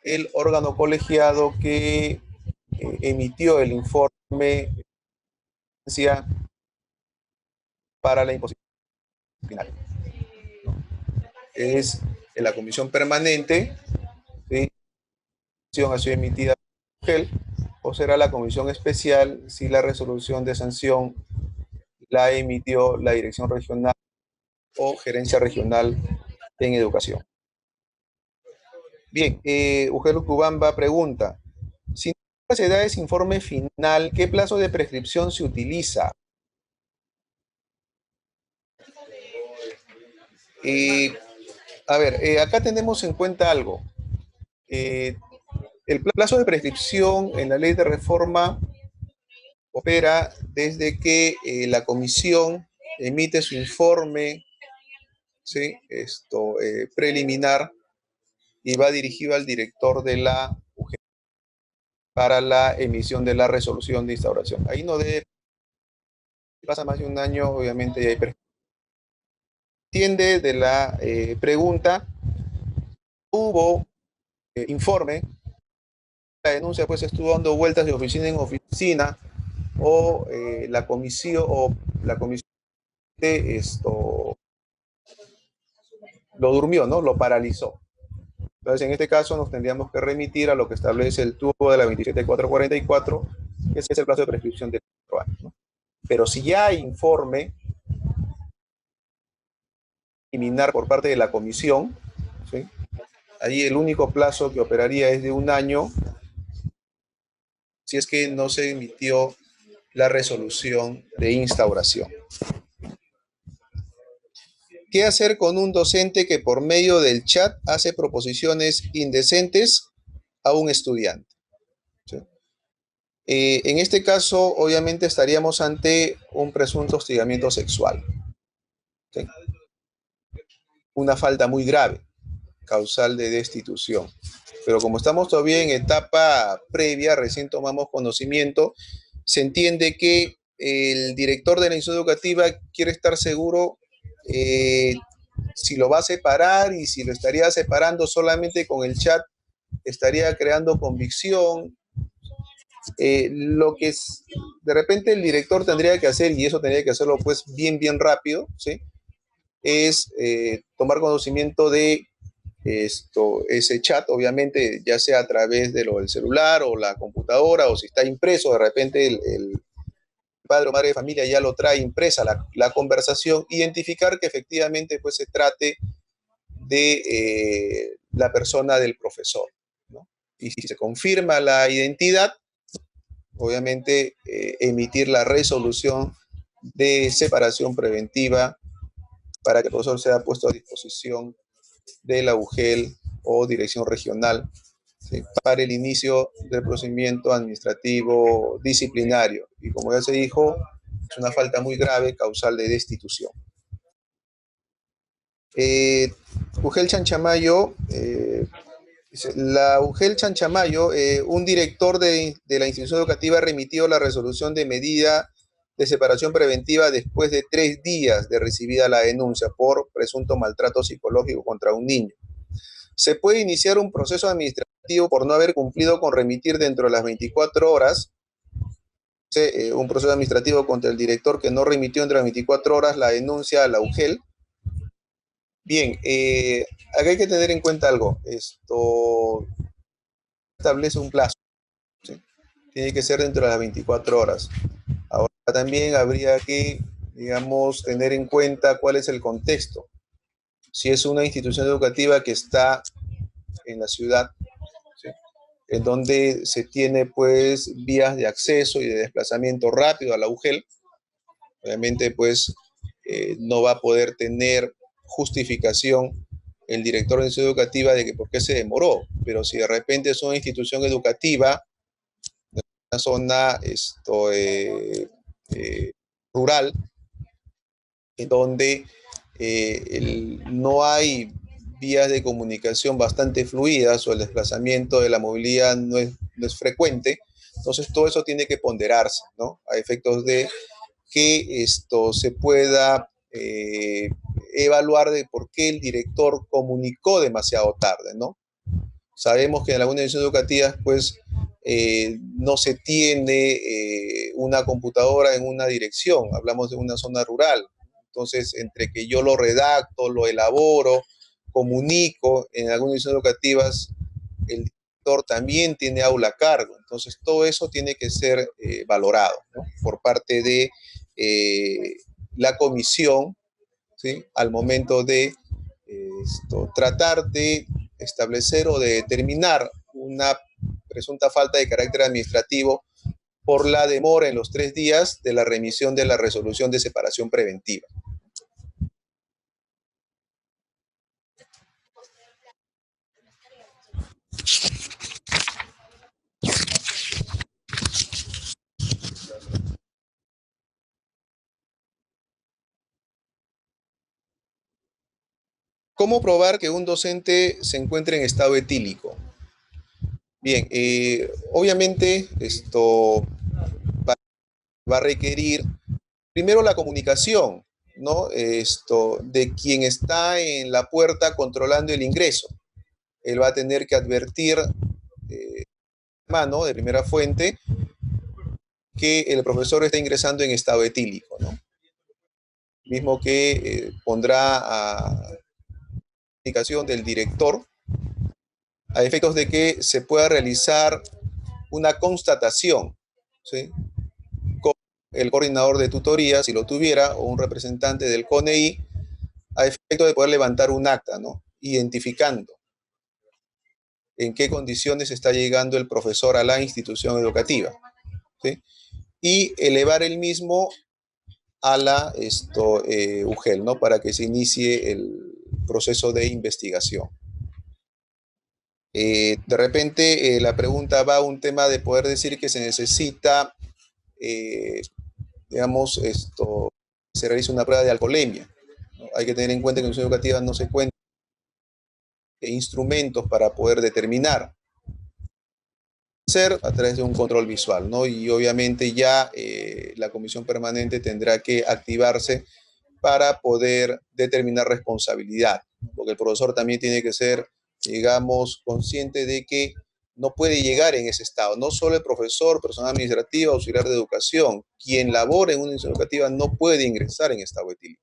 el órgano colegiado que emitió el informe para la imposición final. Es en la comisión permanente, ¿sí? Ha sido emitida por el o será la comisión especial si la resolución de sanción la emitió la dirección regional o gerencia regional en educación. Bien, Ugel Cubamba pregunta, si no se da ese informe final, ¿qué plazo de prescripción se utiliza? A ver, acá tenemos en cuenta algo. El plazo de prescripción en la ley de reforma opera desde que la comisión emite su informe, ¿sí? Preliminar y va dirigido al director de la UGEL para la emisión de la resolución de instauración. Ahí no debe, pasa más de un año, obviamente ya hay prescripción. Entiende de la pregunta, hubo informe, la denuncia pues estuvo dando vueltas de oficina en oficina o la comisión de esto lo durmió, ¿no? Lo paralizó. Entonces, en este caso nos tendríamos que remitir a lo que establece el tubo de la 27444, que es el plazo de prescripción de 4 años, ¿no? Pero si ya hay informe preliminar por parte de la comisión, ¿sí? Ahí el único plazo que operaría es de un año si es que no se emitió la resolución de instauración. ¿Qué hacer con un docente que por medio del chat hace proposiciones indecentes a un estudiante? ¿Sí? En este caso, obviamente, estaríamos ante un presunto hostigamiento sexual. ¿Sí? Una falta muy grave, causal de destitución. Pero como estamos todavía en etapa previa, recién tomamos conocimiento, se entiende que el director de la institución educativa quiere estar seguro si lo va a separar y si lo estaría separando solamente con el chat, estaría creando convicción. Lo que es, de repente el director tendría que hacer, y eso tendría que hacerlo pues bien rápido, ¿sí? Es tomar conocimiento de ese chat, obviamente, ya sea a través de del celular o la computadora, o si está impreso, de repente el padre o madre de familia ya lo trae impresa la conversación, identificar que efectivamente pues se trate de la persona del profesor, ¿no? Y si se confirma la identidad, obviamente emitir la resolución de separación preventiva para que el profesor sea puesto a disposición de la UGEL o dirección regional, ¿sí? Para el inicio del procedimiento administrativo disciplinario. Y como ya se dijo, es una falta muy grave, causal de destitución. UGEL Chanchamayo, la UGEL Chanchamayo, un director de la institución educativa remitió la resolución de medida de separación preventiva después de 3 días de recibida la denuncia por presunto maltrato psicológico contra un niño. Se puede iniciar un proceso administrativo por no haber cumplido con remitir dentro de las 24 horas, un proceso administrativo contra el director que no remitió dentro de las 24 horas la denuncia a la UGEL. Bien, acá hay que tener en cuenta algo. Esto establece un plazo, ¿sí? Tiene que ser dentro de las 24 horas. Ahora también habría que, digamos, tener en cuenta cuál es el contexto. Si es una institución educativa que está en la ciudad, ¿sí? En donde se tiene pues vías de acceso y de desplazamiento rápido a la UGEL, obviamente pues no va a poder tener justificación el director de institución educativa de que por qué se demoró, pero si de repente es una institución educativa, una zona rural, en donde no hay vías de comunicación bastante fluidas o el desplazamiento de la movilidad no es frecuente, entonces todo eso tiene que ponderarse, ¿no? A efectos de que esto se pueda evaluar de por qué el director comunicó demasiado tarde, ¿no? Sabemos que en algunas instituciones educativas, pues, no se tiene una computadora en una dirección, hablamos de una zona rural. Entonces, entre que yo lo redacto, lo elaboro, comunico, en algunas instituciones educativas el director también tiene aula a cargo. Entonces, todo eso tiene que ser valorado, ¿no? Por parte de la comisión, ¿sí? Al momento de tratar de establecer o de determinar una presunta falta de carácter administrativo por la demora en los 3 días de la remisión de la resolución de separación preventiva. ¿Cómo probar que un docente se encuentre en estado etílico? Bien, obviamente esto va a requerir primero la comunicación, ¿no? De quien está en la puerta controlando el ingreso. Él va a tener que advertir mano de primera fuente que el profesor está ingresando en estado etílico, ¿no? Mismo que pondrá a indicación del director a efectos de que se pueda realizar una constatación, ¿sí? Con el coordinador de tutoría, si lo tuviera, o un representante del CONEI, a efecto de poder levantar un acta, ¿no? Identificando en qué condiciones está llegando el profesor a la institución educativa, ¿sí? Y elevar el mismo a la UGEL, ¿no? Para que se inicie el proceso de investigación. De repente la pregunta va a un tema de poder decir que se necesita, digamos, se realiza una prueba de alcoholemia, ¿no? Hay que tener en cuenta que en la institución educativa no se cuenta de instrumentos para poder determinar hacer a través de un control visual, ¿no? Y obviamente ya la comisión permanente tendrá que activarse para poder determinar responsabilidad, porque el profesor también tiene que ser, digamos, consciente de que no puede llegar en ese estado. No solo el profesor, personal administrativo, auxiliar de educación, quien labora en una institución educativa no puede ingresar en estado etílico.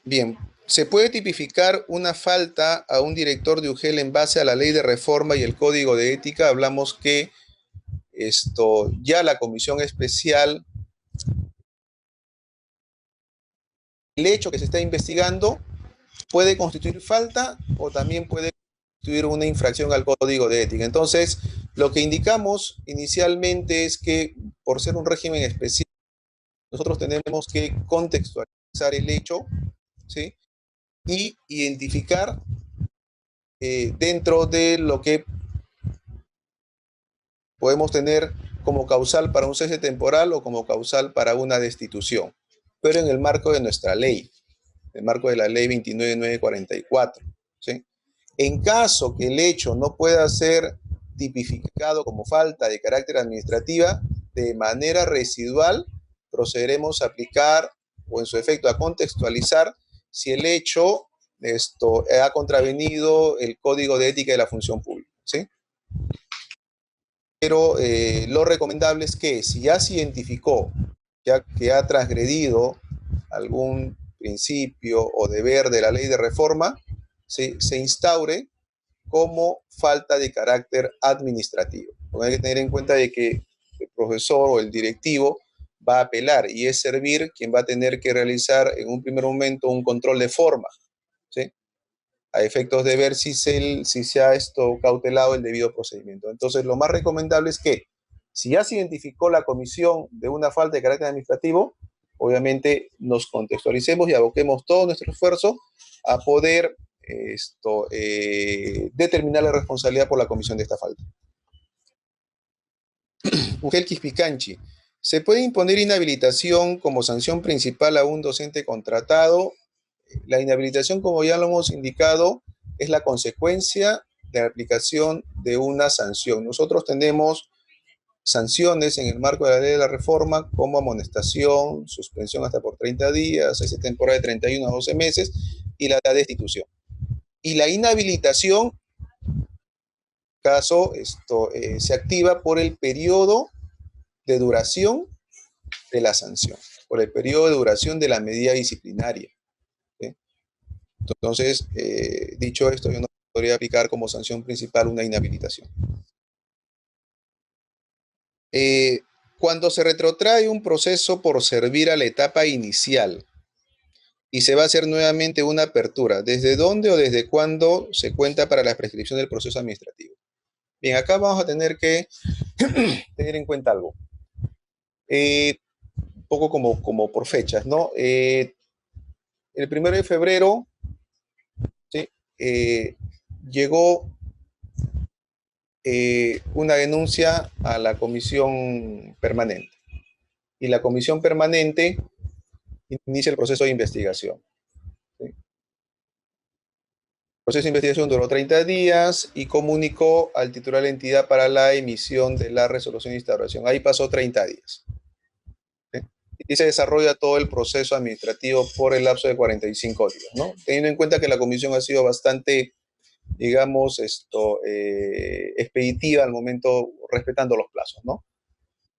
Bien, se puede tipificar una falta a un director de UGEL en base a la ley de reforma y el código de ética. Hablamos que ya la comisión especial, el hecho que se está investigando puede constituir falta o también puede constituir una infracción al código de ética. Entonces, lo que indicamos inicialmente es que por ser un régimen especial, nosotros tenemos que contextualizar el hecho, ¿sí? Y identificar dentro de lo que podemos tener como causal para un cese temporal o como causal para una destitución, pero en el marco de nuestra ley, en el marco de la ley 29944, ¿sí? En caso que el hecho no pueda ser tipificado como falta de carácter administrativa, de manera residual procederemos a aplicar o en su efecto a contextualizar si el hecho ha contravenido el Código de Ética de la Función Pública, ¿sí? Pero lo recomendable es que si ya se identificó que ha transgredido algún principio o deber de la ley de reforma, se instaure como falta de carácter administrativo. Porque hay que tener en cuenta de que el profesor o el directivo va a apelar y es servir quien va a tener que realizar en un primer momento un control de forma, ¿sí? A efectos de ver si se ha cautelado el debido procedimiento. Entonces, lo más recomendable es que, si ya se identificó la comisión de una falta de carácter administrativo, obviamente nos contextualicemos y aboquemos todo nuestro esfuerzo a poder determinar la responsabilidad por la comisión de esta falta. Ugel Quispicanchi. ¿Se puede imponer inhabilitación como sanción principal a un docente contratado? La inhabilitación, como ya lo hemos indicado, es la consecuencia de la aplicación de una sanción. Nosotros tenemos sanciones en el marco de la ley de la reforma, como amonestación, suspensión hasta por 30 días, esa temporada de 31 a 12 meses, y la destitución. Y la inhabilitación, caso se activa por el periodo de duración de la sanción, por el periodo de duración de la medida disciplinaria. ¿Sí? Entonces, dicho esto, yo no podría aplicar como sanción principal una inhabilitación. Cuando se retrotrae un proceso por servir a la etapa inicial y se va a hacer nuevamente una apertura, ¿desde dónde o desde cuándo se cuenta para la prescripción del proceso administrativo? Bien, acá vamos a tener que tener en cuenta algo. Un poco como por fechas, ¿no? El 1 de febrero, ¿sí? Llegó una denuncia a la comisión permanente. Y la comisión permanente inicia el proceso de investigación. ¿Sí? El proceso de investigación duró 30 días y comunicó al titular de la entidad para la emisión de la resolución de instauración. Ahí pasó 30 días. ¿Sí? Y se desarrolla todo el proceso administrativo por el lapso de 45 días, ¿no? Teniendo en cuenta que la comisión ha sido bastante, digamos, expeditiva al momento, respetando los plazos, ¿no?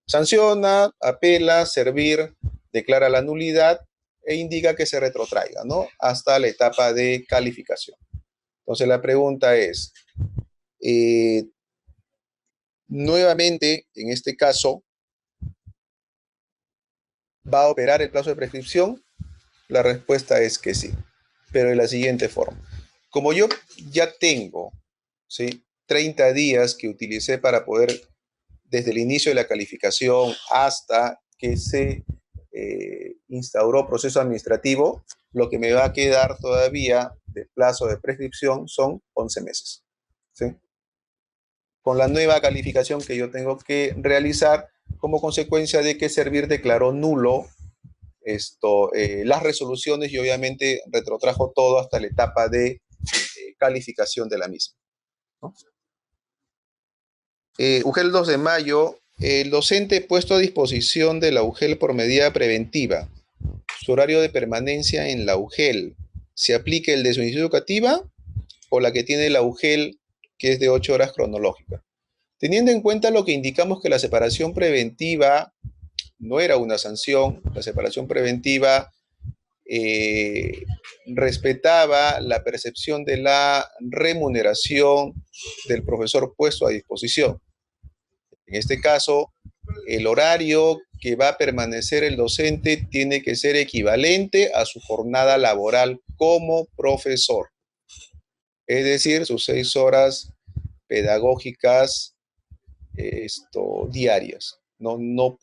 Sanciona, apela, servir, declara la nulidad e indica que se retrotraiga, ¿no? Hasta la etapa de calificación. Entonces la pregunta es, nuevamente, en este caso, ¿va a operar el plazo de prescripción? La respuesta es que sí, pero de la siguiente forma. Como yo ya tengo, ¿sí?, 30 días que utilicé para poder, desde el inicio de la calificación hasta que se instauró proceso administrativo, lo que me va a quedar todavía de plazo de prescripción son 11 meses. ¿Sí? Con la nueva calificación que yo tengo que realizar como consecuencia de que Servir declaró nulo las resoluciones y obviamente retrotrajo todo hasta la etapa de calificación de la misma, ¿no? UGEL 2 de mayo, el docente puesto a disposición de la UGEL por medida preventiva, su horario de permanencia en la UGEL, ¿se aplica el de su institución educativa o la que tiene la UGEL, que es de 8 horas cronológicas? Teniendo en cuenta lo que indicamos, que la separación preventiva no era una sanción, la separación preventiva respetaba la percepción de la remuneración del profesor puesto a disposición. En este caso, el horario que va a permanecer el docente tiene que ser equivalente a su jornada laboral como profesor. Es decir, sus 6 horas pedagógicas diarias. No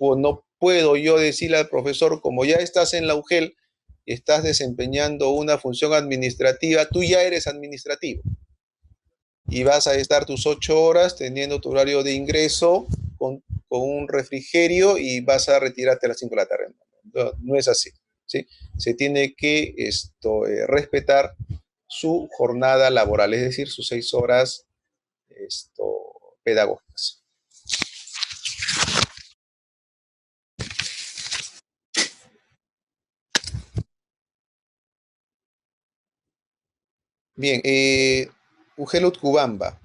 puedo yo decirle al profesor, como ya estás en la UGEL, estás desempeñando una función administrativa, tú ya eres administrativo y vas a estar tus 8 horas teniendo tu horario de ingreso con un refrigerio y vas a retirarte a las 5 de la tarde. No es así, ¿sí? Se tiene que respetar su jornada laboral, es decir, sus 6 horas pedagógicas. Bien, Ugelut Cubamba,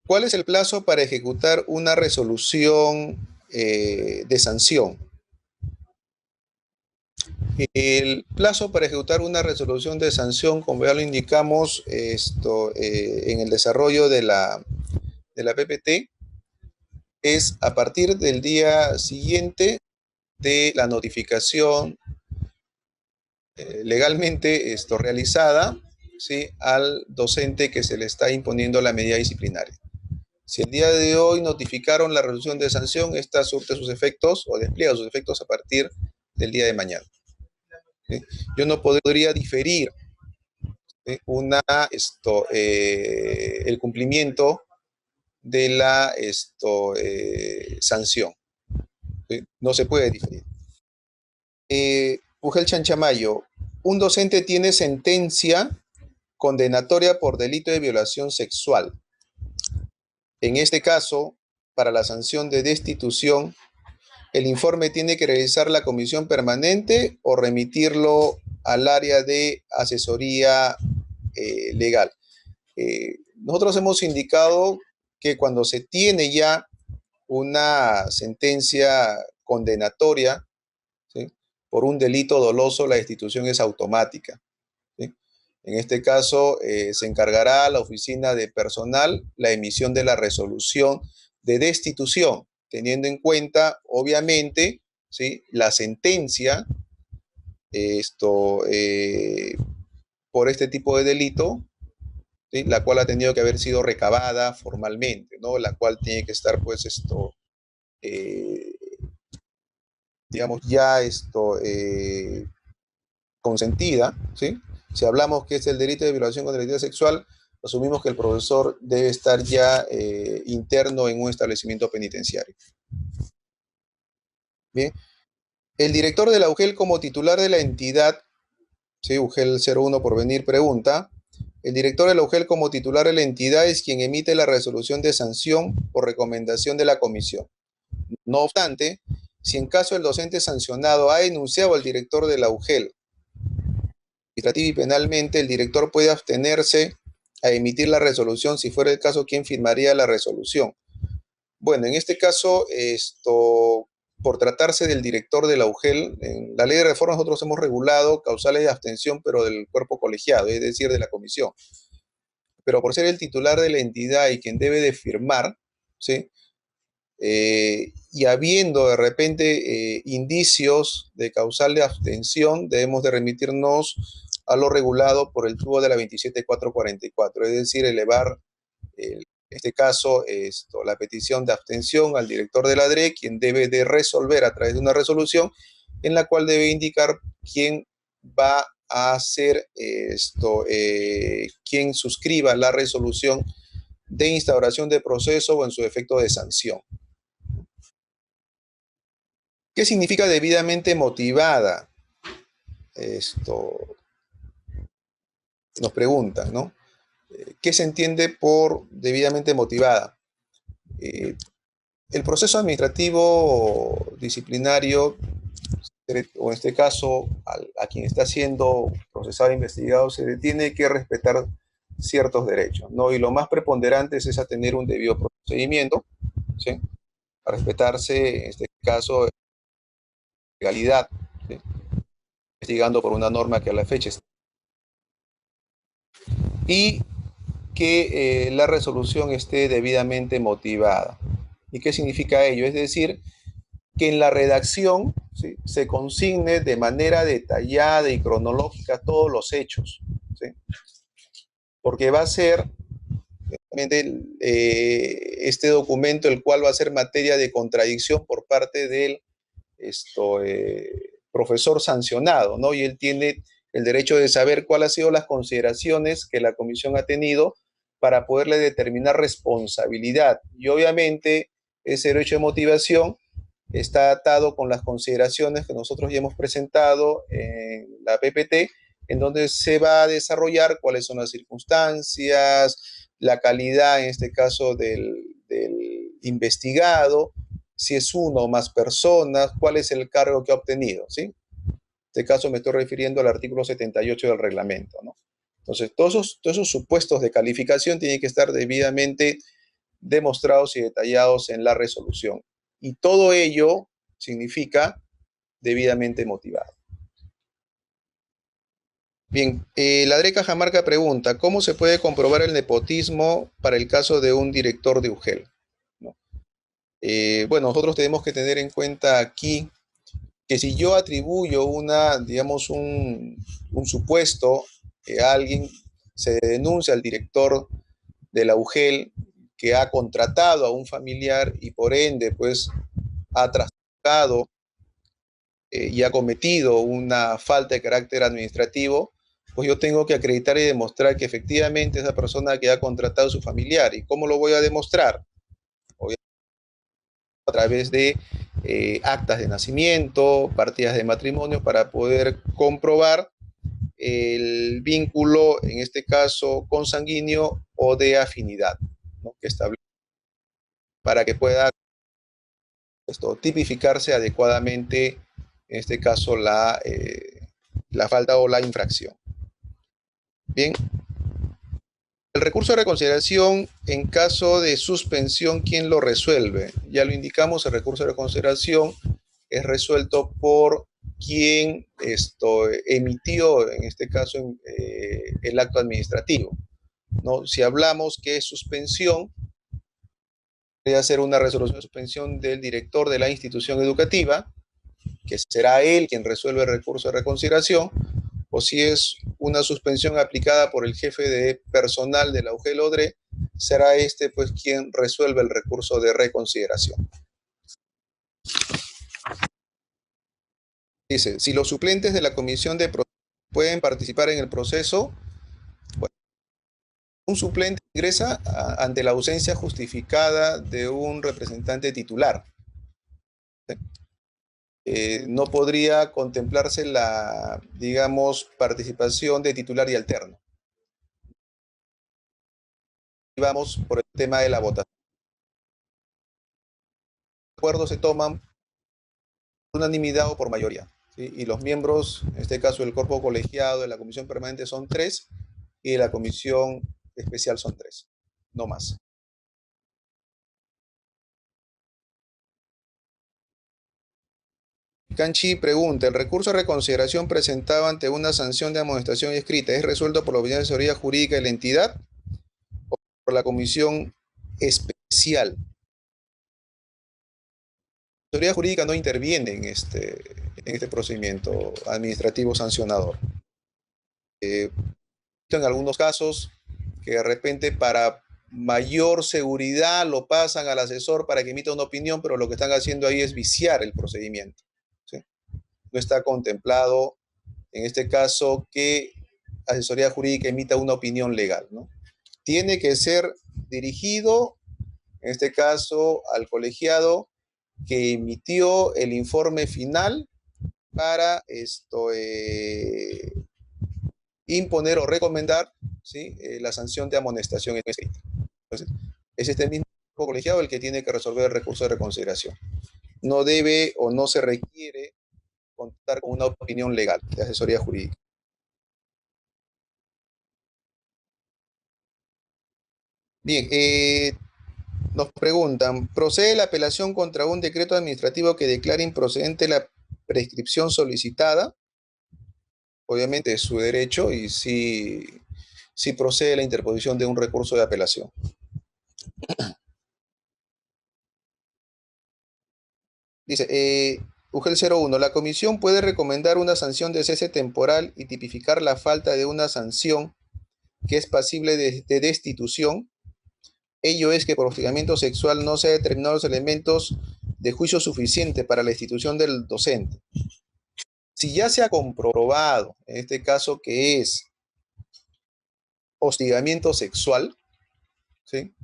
¿cuál es el plazo para ejecutar una resolución de sanción? El plazo para ejecutar una resolución de sanción, como ya lo indicamos en el desarrollo de la PPT, es a partir del día siguiente de la notificación legalmente realizada, ¿sí?, al docente que se le está imponiendo la medida disciplinaria. Si el día de hoy notificaron la resolución de sanción, esta surte sus efectos o despliega sus efectos a partir del día de mañana. ¿Sí? Yo no podría diferir el cumplimiento de la sanción. ¿Sí? No se puede diferir. Ugel Chanchamayo, un docente tiene sentencia condenatoria por delito de violación sexual. En este caso, para la sanción de destitución, el informe tiene que realizar la comisión permanente o remitirlo al área de asesoría legal. Nosotros hemos indicado que cuando se tiene ya una sentencia condenatoria, ¿sí?, por un delito doloso, la destitución es automática, ¿sí? En este caso, se encargará a la oficina de personal la emisión de la resolución de destitución, teniendo en cuenta, obviamente, ¿sí?, la sentencia por este tipo de delito, ¿sí?, la cual ha tenido que haber sido recabada formalmente, ¿no? La cual tiene que estar, pues, eh, digamos, ya consentida, ¿sí? Si hablamos que es el delito de violación contra la identidad sexual, asumimos que el profesor debe estar ya interno en un establecimiento penitenciario. Bien, el director de la UGEL como titular de la entidad, ¿sí?, UGEL 01 por venir pregunta, el director de la UGEL como titular de la entidad es quien emite la resolución de sanción por recomendación de la comisión. No obstante, si en caso el docente sancionado ha denunciado al director de la UGEL administrativa y penalmente, el director puede abstenerse a emitir la resolución si fuera el caso, ¿quién firmaría la resolución? Bueno, en este caso, por tratarse del director de la UGEL, en la ley de reforma nosotros hemos regulado causales de abstención, pero del cuerpo colegiado, es decir, de la comisión. Pero por ser el titular de la entidad y quien debe de firmar, ¿sí?, y habiendo de repente indicios de causal de abstención, debemos de remitirnos a lo regulado por el tubo de la 27444, es decir, elevar, en este caso, la petición de abstención al director de la DRE, quien debe de resolver a través de una resolución en la cual debe indicar quién va a hacer quien suscriba la resolución de instauración de proceso o en su efecto de sanción. ¿Qué significa debidamente motivada? Nos preguntan, ¿no? ¿Qué se entiende por debidamente motivada? El proceso administrativo disciplinario, o en este caso a quien está siendo procesado e investigado, se le tiene que respetar ciertos derechos, ¿no? Y lo más preponderante es a tener un debido procedimiento, ¿sí?, a respetarse, en este caso, legalidad, ¿sí?, investigando por una norma que a la fecha está, y que la resolución esté debidamente motivada. ¿Y qué significa ello? Es decir, que en la redacción, ¿sí?, se consigne de manera detallada y cronológica todos los hechos, ¿sí?, porque va a ser este documento el cual va a ser materia de contradicción por parte del profesor sancionado, ¿no? Y él tiene el derecho de saber cuáles han sido las consideraciones que la comisión ha tenido para poderle determinar responsabilidad. Y obviamente ese derecho de motivación está atado con las consideraciones que nosotros ya hemos presentado en la PPT, en donde se va a desarrollar cuáles son las circunstancias, la calidad, en este caso, del investigado, si es uno o más personas, cuál es el cargo que ha obtenido, ¿sí? En este caso me estoy refiriendo al artículo 78 del reglamento, ¿no? Entonces, todos esos supuestos de calificación tienen que estar debidamente demostrados y detallados en la resolución. Y todo ello significa debidamente motivado. Bien, la DRE Cajamarca pregunta, ¿cómo se puede comprobar el nepotismo para el caso de un director de UGEL? ¿No? Bueno, nosotros tenemos que tener en cuenta aquí que si yo atribuyo digamos, un supuesto que alguien se denuncia al director de la UGEL que ha contratado a un familiar y por ende, pues, ha trastocado y ha cometido una falta de carácter administrativo, pues yo tengo que acreditar y demostrar que efectivamente esa persona que ha contratado es su familiar. ¿Y cómo lo voy a demostrar? Obviamente a través de actas de nacimiento, partidas de matrimonio, para poder comprobar el vínculo, en este caso consanguíneo o de afinidad, ¿no?, que establece. para que pueda tipificarse adecuadamente, en este caso, la falta o la infracción. Bien, el recurso de reconsideración en caso de suspensión, ¿quién lo resuelve? Ya lo indicamos, el recurso de reconsideración es resuelto por quien emitió, en este caso, el acto administrativo, ¿no? Si hablamos que es suspensión, debe ser una resolución de suspensión del director de la institución educativa, que será él quien resuelve el recurso de reconsideración, o si es una suspensión aplicada por el jefe de personal de la UGEL ODRE, será pues quien resuelve el recurso de reconsideración. Dice, si los suplentes de la comisión de proceso pueden participar en el proceso, bueno, un suplente ingresa ante la ausencia justificada de un representante titular. No podría contemplarse la, digamos, participación de titular y alterno. Y vamos por el tema de la votación. Los acuerdos se toman por unanimidad o por mayoría, ¿sí? Y los miembros, en este caso el cuerpo colegiado de la comisión permanente son 3 y de la comisión especial son 3, no más. Canchi pregunta, ¿el recurso de reconsideración presentado ante una sanción de amonestación escrita es resuelto por la opinión de asesoría jurídica de la entidad o por la comisión especial? La asesoría jurídica no interviene en este procedimiento administrativo sancionador. En algunos casos que de repente para mayor seguridad lo pasan al asesor para que emita una opinión, pero lo que están haciendo ahí es viciar el procedimiento, ¿sí? No está contemplado, en este caso, que asesoría jurídica emita una opinión legal, ¿no? Tiene que ser dirigido, en este caso, al colegiado que emitió el informe final para imponer o recomendar, ¿sí? La sanción de amonestación escrita. Entonces, es este mismo colegiado el que tiene que resolver el recurso de reconsideración. No debe o no se requiere contar con una opinión legal de asesoría jurídica. Bien, nos preguntan, ¿procede la apelación contra un decreto administrativo que declara improcedente la prescripción solicitada? Obviamente es su derecho y sí procede la interposición de un recurso de apelación. Dice, UGEL 01, la comisión puede recomendar una sanción de cese temporal y tipificar la falta de una sanción que es pasible de destitución. Ello es que por hostigamiento sexual no se han determinado los elementos de juicio suficiente para la destitución del docente. Si ya se ha comprobado, en este caso, que es hostigamiento sexual, ¿sí?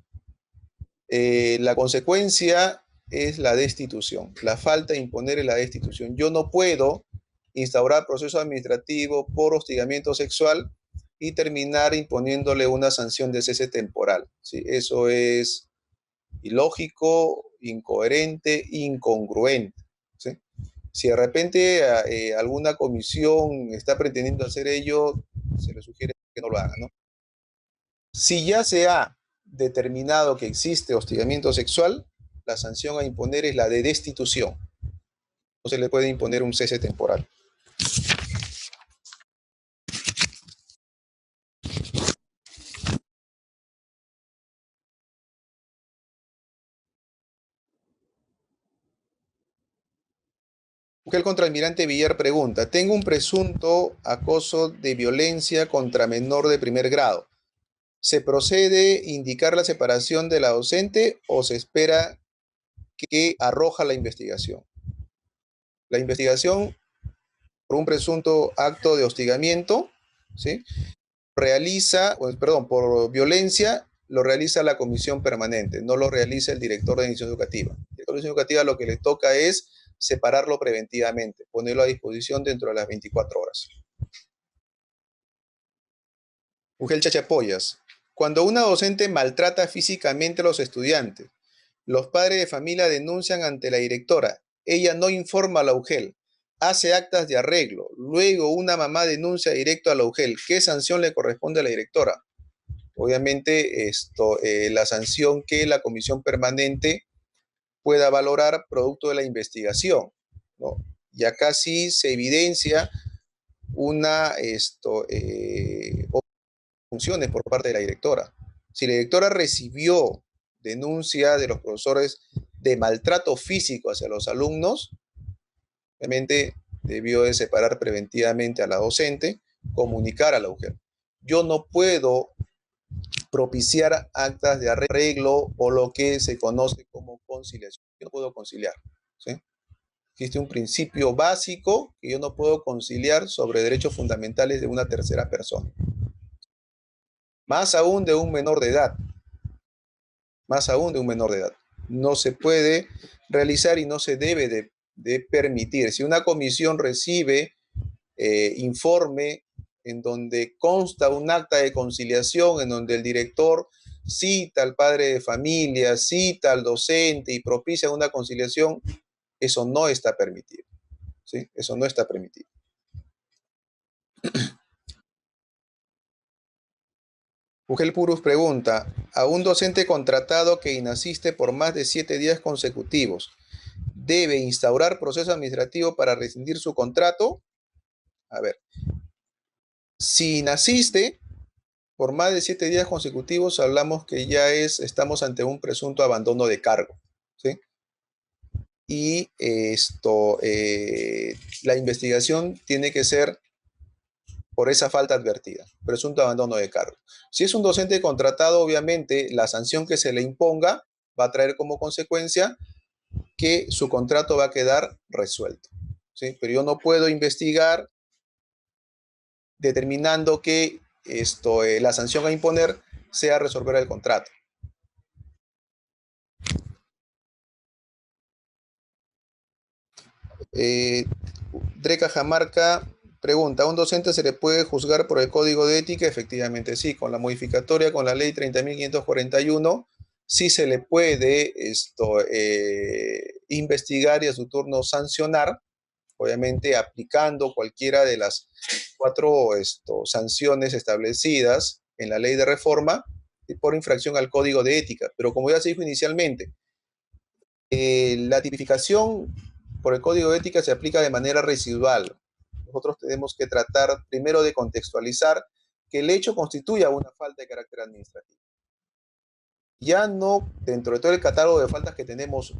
La consecuencia es la destitución, la falta de imponer la destitución. Yo no puedo instaurar proceso administrativo por hostigamiento sexual y terminar imponiéndole una sanción de cese temporal, ¿sí? Eso es ilógico, incoherente, incongruente, ¿sí? Si de repente alguna comisión está pretendiendo hacer ello, se le sugiere que no lo haga, ¿no? Si ya se ha determinado que existe hostigamiento sexual, la sanción a imponer es la de destitución. No se le puede imponer un cese temporal. El contraalmirante Villar pregunta, tengo un presunto acoso de violencia contra menor de primer grado. ¿Se procede a indicar la separación de la docente o se espera que arroja la investigación? La investigación por un presunto acto de hostigamiento, ¿sí? Por violencia, lo realiza la comisión permanente, no lo realiza el director de la institución educativa. El director de la institución educativa lo que le toca es separarlo preventivamente, ponerlo a disposición dentro de las 24 horas. Ugel Chachapoyas. Cuando una docente maltrata físicamente a los estudiantes Los padres de familia denuncian ante la directora. Ella no informa a la UGEL, hace actas de arreglo. Luego una mamá denuncia directo a la UGEL. ¿Qué sanción le corresponde a la directora? Obviamente, la sanción que la comisión permanente pueda valorar producto de la investigación, ¿no? Y acá sí se evidencia una funciones por parte de la directora. Si la directora recibió denuncia de los profesores de maltrato físico hacia los alumnos, obviamente debió de separar preventivamente a la docente, comunicar a la UGEL. Yo no puedo propiciar actas de arreglo o lo que se conoce como conciliación. Yo no puedo conciliar, ¿sí? Existe un principio básico que yo no puedo conciliar sobre derechos fundamentales de una tercera persona. Más aún de un menor de edad. Más aún de un menor de edad. No se puede realizar y no se debe de permitir. Si una comisión recibe informe en donde consta un acta de conciliación, en donde el director cita al padre de familia, cita al docente y propicia una conciliación, eso no está permitido, ¿sí? Eso no está permitido. Ugel Purus pregunta, a un docente contratado que inasiste por más de 7 días consecutivos, ¿debe instaurar proceso administrativo para rescindir su contrato? A ver, si inasiste por más de 7 días consecutivos, hablamos que ya estamos ante un presunto abandono de cargo, ¿sí? Y la investigación tiene que ser por esa falta advertida, presunto abandono de cargo. Si es un docente contratado, obviamente la sanción que se le imponga va a traer como consecuencia que su contrato va a quedar resuelto, ¿sí? Pero yo no puedo investigar determinando que la sanción a imponer sea resolver el contrato. Eh, Dreca Jamarca pregunta, ¿a un docente se le puede juzgar por el código de ética? Efectivamente, sí, con la modificatoria, con la ley 30.541, sí se le puede investigar y a su turno sancionar, obviamente aplicando cualquiera de las 4 sanciones establecidas en la ley de reforma por infracción al código de ética. Pero como ya se dijo inicialmente, la tipificación por el código de ética se aplica de manera residual. Nosotros tenemos que tratar primero de contextualizar que el hecho constituya una falta de carácter administrativo. Ya no, dentro de todo el catálogo de faltas que tenemos,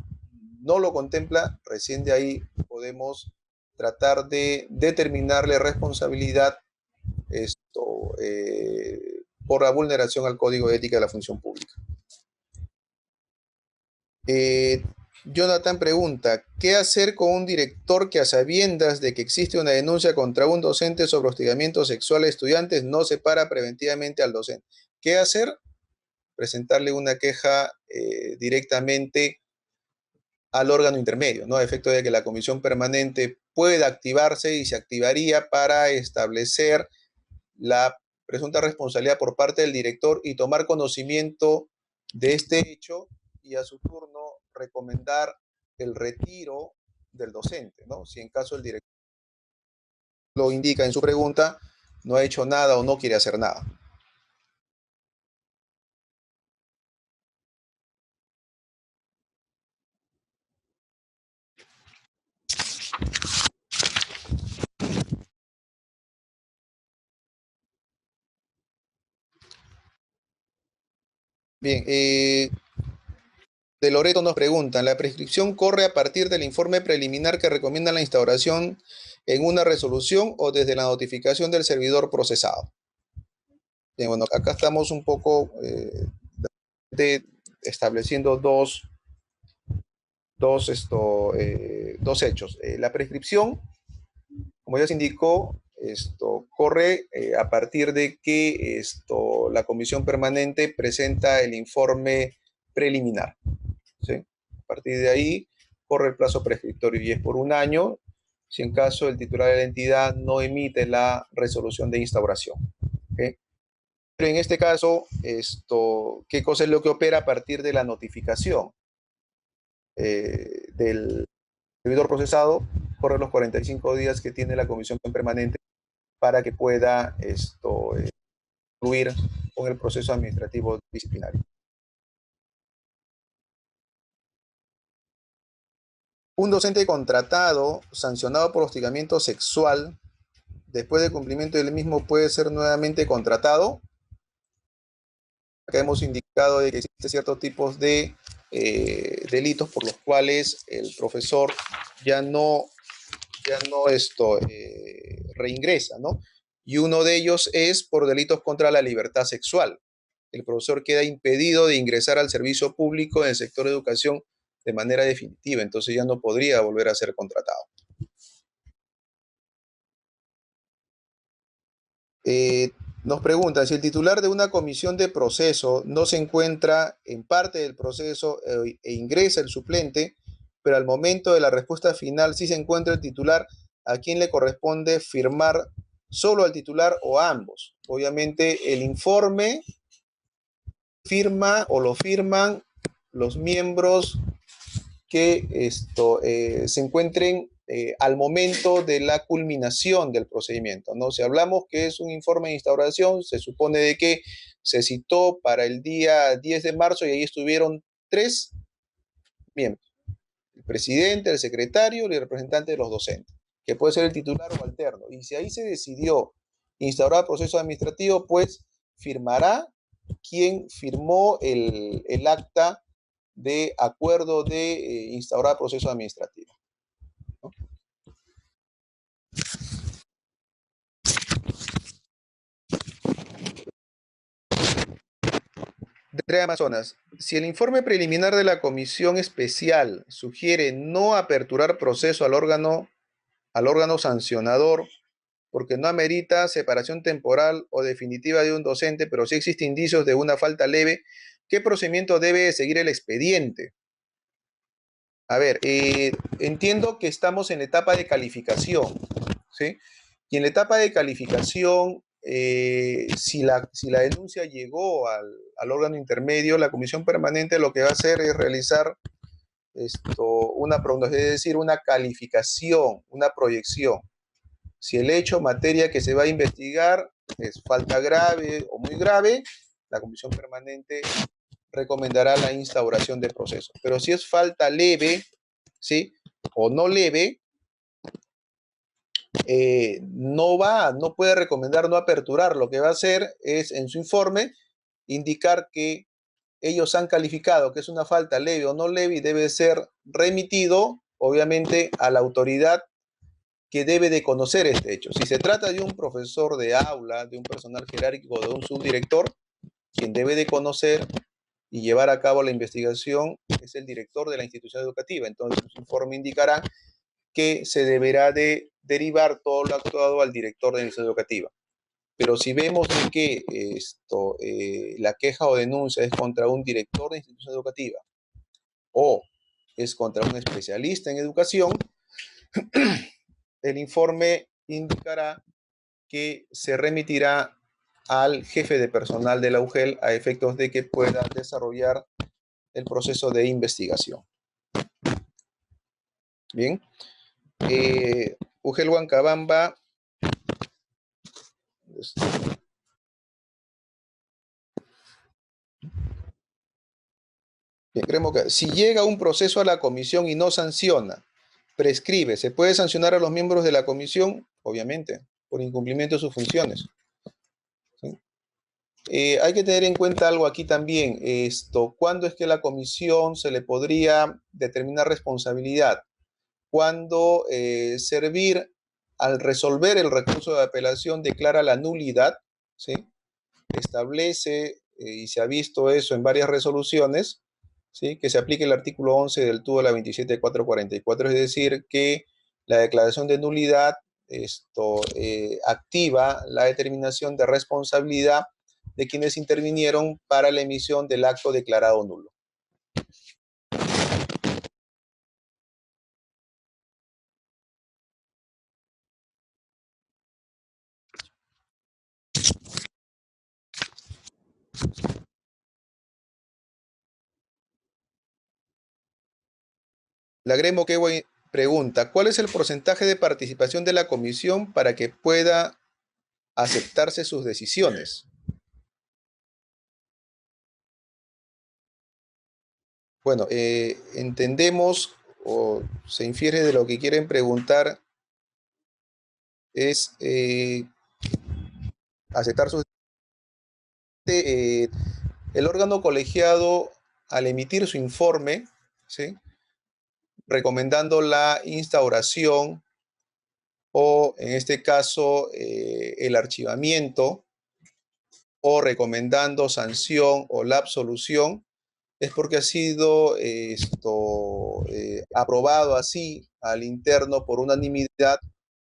no lo contempla, recién de ahí podemos tratar de determinarle responsabilidad por la vulneración al código de ética de la función pública. Jonathan pregunta, ¿qué hacer con un director que a sabiendas de que existe una denuncia contra un docente sobre hostigamiento sexual a estudiantes no separa preventivamente al docente? ¿Qué hacer? Presentarle una queja directamente al órgano intermedio, ¿no? A efecto de que la comisión permanente pueda activarse y se activaría para establecer la presunta responsabilidad por parte del director y tomar conocimiento de este hecho y a su turno recomendar el retiro del docente, ¿no? Si en caso el director lo indica en su pregunta, no ha hecho nada o no quiere hacer nada. Bien, de Loreto nos preguntan, ¿la prescripción corre a partir del informe preliminar que recomienda la instauración en una resolución o desde la notificación del servidor procesado? Bien, bueno, acá estamos un poco estableciendo dos hechos. La prescripción, como ya se indicó, corre a partir de que la comisión permanente presenta el informe preliminar, ¿sí? A partir de ahí corre el plazo prescriptorio y es por un año si en caso el titular de la entidad no emite la resolución de instauración, ¿okay? Pero en este caso, ¿qué cosa es lo que opera a partir de la notificación? del servidor procesado, corren los 45 días que tiene la comisión permanente para que pueda concluir con el proceso administrativo disciplinario. Un docente contratado, sancionado por hostigamiento sexual, después de cumplimiento del mismo puede ser nuevamente contratado. Acá hemos indicado de que existen ciertos tipos de delitos por los cuales el profesor ya no reingresa, ¿no? Y uno de ellos es por delitos contra la libertad sexual. El profesor queda impedido de ingresar al servicio público en el sector de educación de manera definitiva, entonces ya no podría volver a ser contratado. Eh, Nos pregunta, si el titular de una comisión de proceso no se encuentra en parte del proceso e ingresa el suplente, pero al momento de la respuesta final sí se encuentra el titular, ¿a quién le corresponde firmar solo al titular o a ambos? Obviamente el informe firma o lo firman los miembros que se encuentren al momento de la culminación del procedimiento, ¿no? Si hablamos que es un informe de instauración, se supone de que se citó para el día 10 de marzo y ahí estuvieron 3 miembros, el presidente, el secretario y el representante de los docentes, que puede ser el titular o alterno. Y si ahí se decidió instaurar proceso administrativo, pues firmará quien firmó el acta de acuerdo de instaurar proceso administrativo, ¿no? De Amazonas, si el informe preliminar de la comisión especial sugiere no aperturar proceso al órgano sancionador porque no amerita separación temporal o definitiva de un docente, pero sí existen indicios de una falta leve, ¿qué procedimiento debe seguir el expediente? A ver, entiendo que estamos en etapa de calificación, ¿sí? Y en la etapa de calificación, si la denuncia llegó al órgano intermedio, la comisión permanente lo que va a hacer es realizar es decir, una calificación, una proyección. Si el hecho, materia que se va a investigar es falta grave o muy grave, la comisión permanente recomendará la instauración de proceso. Pero si es falta leve, ¿sí? O no leve, no puede recomendar no aperturar. Lo que va a hacer es, en su informe, indicar que ellos han calificado que es una falta leve o no leve y debe ser remitido, obviamente, a la autoridad que debe de conocer este hecho. Si se trata de un profesor de aula, de un personal jerárquico, de un subdirector, quien debe de conocer y llevar a cabo la investigación es el director de la institución educativa. Entonces, su informe indicará que se deberá de derivar todo lo actuado al director de la institución educativa. Pero si vemos que la queja o denuncia es contra un director de institución educativa o es contra un especialista en educación, el informe indicará que se remitirá al jefe de personal de la UGEL a efectos de que pueda desarrollar el proceso de investigación. Bien, UGEL Huancabamba, bien, creemos que si llega un proceso a la comisión y no sanciona, prescribe, ¿se puede sancionar a los miembros de la comisión? Obviamente, por incumplimiento de sus funciones, ¿sí? Hay que tener en cuenta algo aquí también, ¿cuándo es que la comisión se le podría determinar responsabilidad? Cuando servir al resolver el recurso de apelación declara la nulidad, ¿sí? Establece, y se ha visto eso en varias resoluciones, ¿sí? Que se aplique el artículo 11 del TUDO a la 27444, es decir, que la declaración de nulidad activa la determinación de responsabilidad de quienes intervinieron para la emisión del acto declarado nulo. La Gremo que pregunta, ¿cuál es el porcentaje de participación de la comisión para que pueda aceptarse sus decisiones? Bueno, entendemos o se infiere de lo que quieren preguntar es aceptar sus... el órgano colegiado, al emitir su informe, ¿sí?, recomendando la instauración o, en este caso, el archivamiento, o recomendando sanción o la absolución, es porque ha sido aprobado así al interno por unanimidad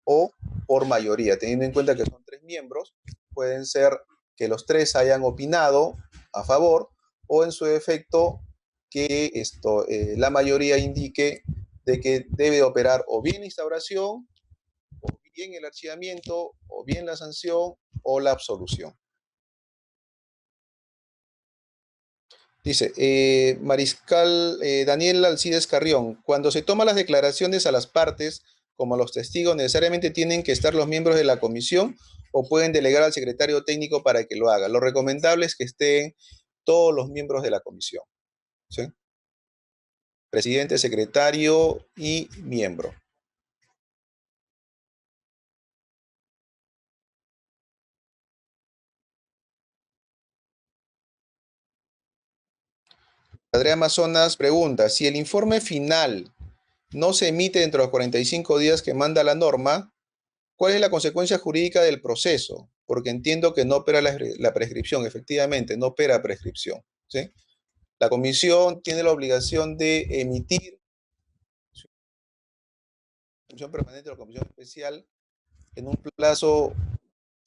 o por mayoría. Teniendo en cuenta que son 3 miembros, pueden ser que los 3 hayan opinado a favor, o en su efecto que la mayoría indique de que debe operar o bien la instauración, o bien el archivamiento, o bien la sanción o la absolución. Dice, Mariscal Daniel Alcides Carrión, cuando se toman las declaraciones a las partes, como a los testigos, ¿necesariamente tienen que estar los miembros de la comisión o pueden delegar al secretario técnico para que lo haga? Lo recomendable es que estén todos los miembros de la comisión, ¿sí? Presidente, secretario y miembro. Andrea Amazonas pregunta, si el informe final no se emite dentro de los 45 días que manda la norma, ¿cuál es la consecuencia jurídica del proceso? Porque entiendo que no opera la prescripción, efectivamente, no opera prescripción, ¿sí? La comisión tiene la obligación de emitir su comisión permanente o la comisión especial en un plazo